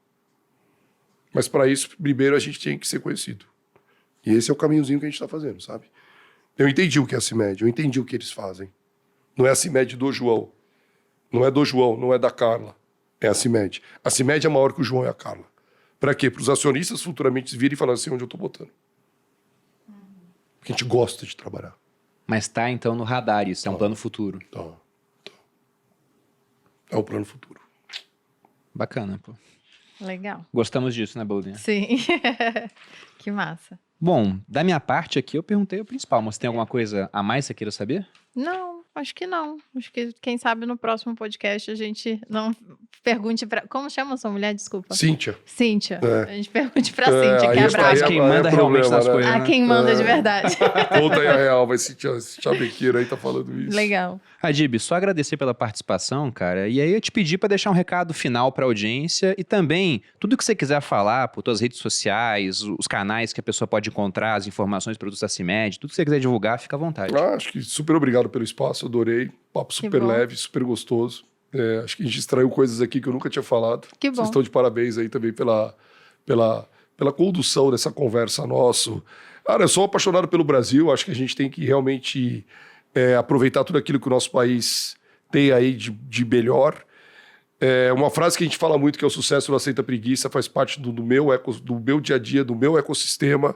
Mas para isso, primeiro a gente tem que ser conhecido. E esse é o caminhozinho que a gente está fazendo, sabe? Eu entendi o que é a CIMED, eu entendi o que eles fazem. Não é a CIMED do João. Não é do João, não é da Carla. É a CIMED. A CIMED é maior que o João e a Carla. Para quê? Para os acionistas futuramente virem e falarem assim, onde eu estou botando. Porque a gente gosta de trabalhar. Mas tá, então, no radar isso, é um plano futuro. Tá. É o plano futuro. Bacana, pô. Legal. Gostamos disso, né, Boldinha? Sim. Que massa. Bom, da minha parte aqui, eu perguntei o principal, mas tem alguma coisa a mais que você queira saber? Não, acho que não. Acho que, quem sabe, no próximo podcast a gente não pergunte pra... Como chama sua mulher? Desculpa. Cíntia. Cíntia. É. A gente pergunte pra Cíntia, que aí é está brava. Mas quem aí manda realmente nas coisas, A né? quem manda de verdade. Conta aí a real, mas esse chavequeiro aí tá falando isso. Legal. Adib, só agradecer pela participação, cara, e aí eu te pedi para deixar um recado final para a audiência e também tudo que você quiser falar por tuas redes sociais, os canais que a pessoa pode encontrar, as informações, produtos da CIMED, tudo que você quiser divulgar, fica à vontade. Acho que super obrigado pelo espaço, adorei. Papo super bom. leve, super gostoso. Acho que a gente extraiu coisas aqui que eu nunca tinha falado. Que bom. Vocês estão de parabéns aí também pela condução dessa conversa nossa. Cara, eu sou apaixonado pelo Brasil, acho que a gente tem que realmente aproveitar tudo aquilo que o nosso país tem aí de melhor. Uma frase que a gente fala muito, que é o sucesso não aceita preguiça, faz parte do meu dia a dia, do meu ecossistema.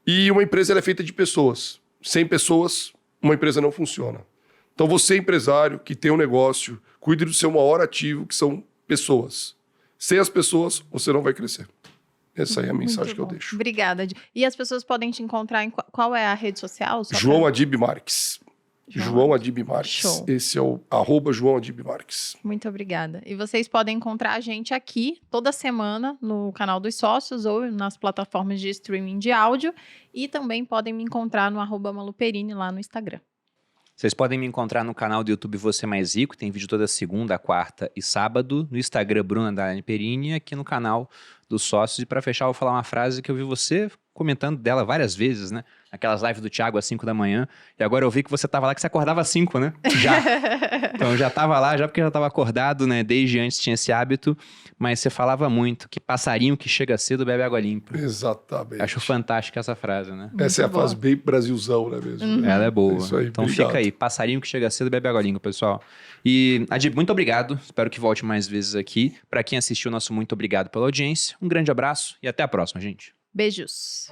E uma empresa ela é feita de pessoas. Sem pessoas, uma empresa não funciona. Então você, empresário, que tem um negócio, cuide do seu maior ativo, que são pessoas. Sem as pessoas, você não vai crescer. Essa aí é a mensagem Muito que eu bom. deixo. Obrigada. Adib. E as pessoas podem te encontrar em qual é a rede social? Só João pra- Adib Marques. João Adib Marques. Show. Esse é o @João Adib Marques. Muito obrigada. E vocês podem encontrar a gente aqui toda semana no canal dos sócios ou nas plataformas de streaming de áudio. E também podem me encontrar no @Maluperini lá no Instagram. Vocês podem me encontrar no canal do YouTube Você Mais Rico, tem vídeo toda segunda, quarta e sábado, no Instagram Bruna Perini e aqui no canal dos sócios. E para fechar, eu vou falar uma frase que eu vi você comentando dela várias vezes, né? Aquelas lives do Thiago às 5 da manhã. E agora eu vi que você tava lá, que você acordava às 5, né? Já. Então eu já tava lá, já porque eu já tava acordado, né? Desde antes tinha esse hábito. Mas você falava muito que passarinho que chega cedo bebe água limpa. Exatamente. Acho fantástica essa frase, né? Essa é a Muito boa. frase bem Brasilzão, né mesmo? né? Ela é boa. Isso aí, Então obrigado. fica aí, passarinho que chega cedo bebe água limpa, pessoal. E, Adib, muito obrigado. Espero que volte mais vezes aqui. Para quem assistiu, nosso muito obrigado pela audiência. Um grande abraço e até a próxima, gente. Beijos.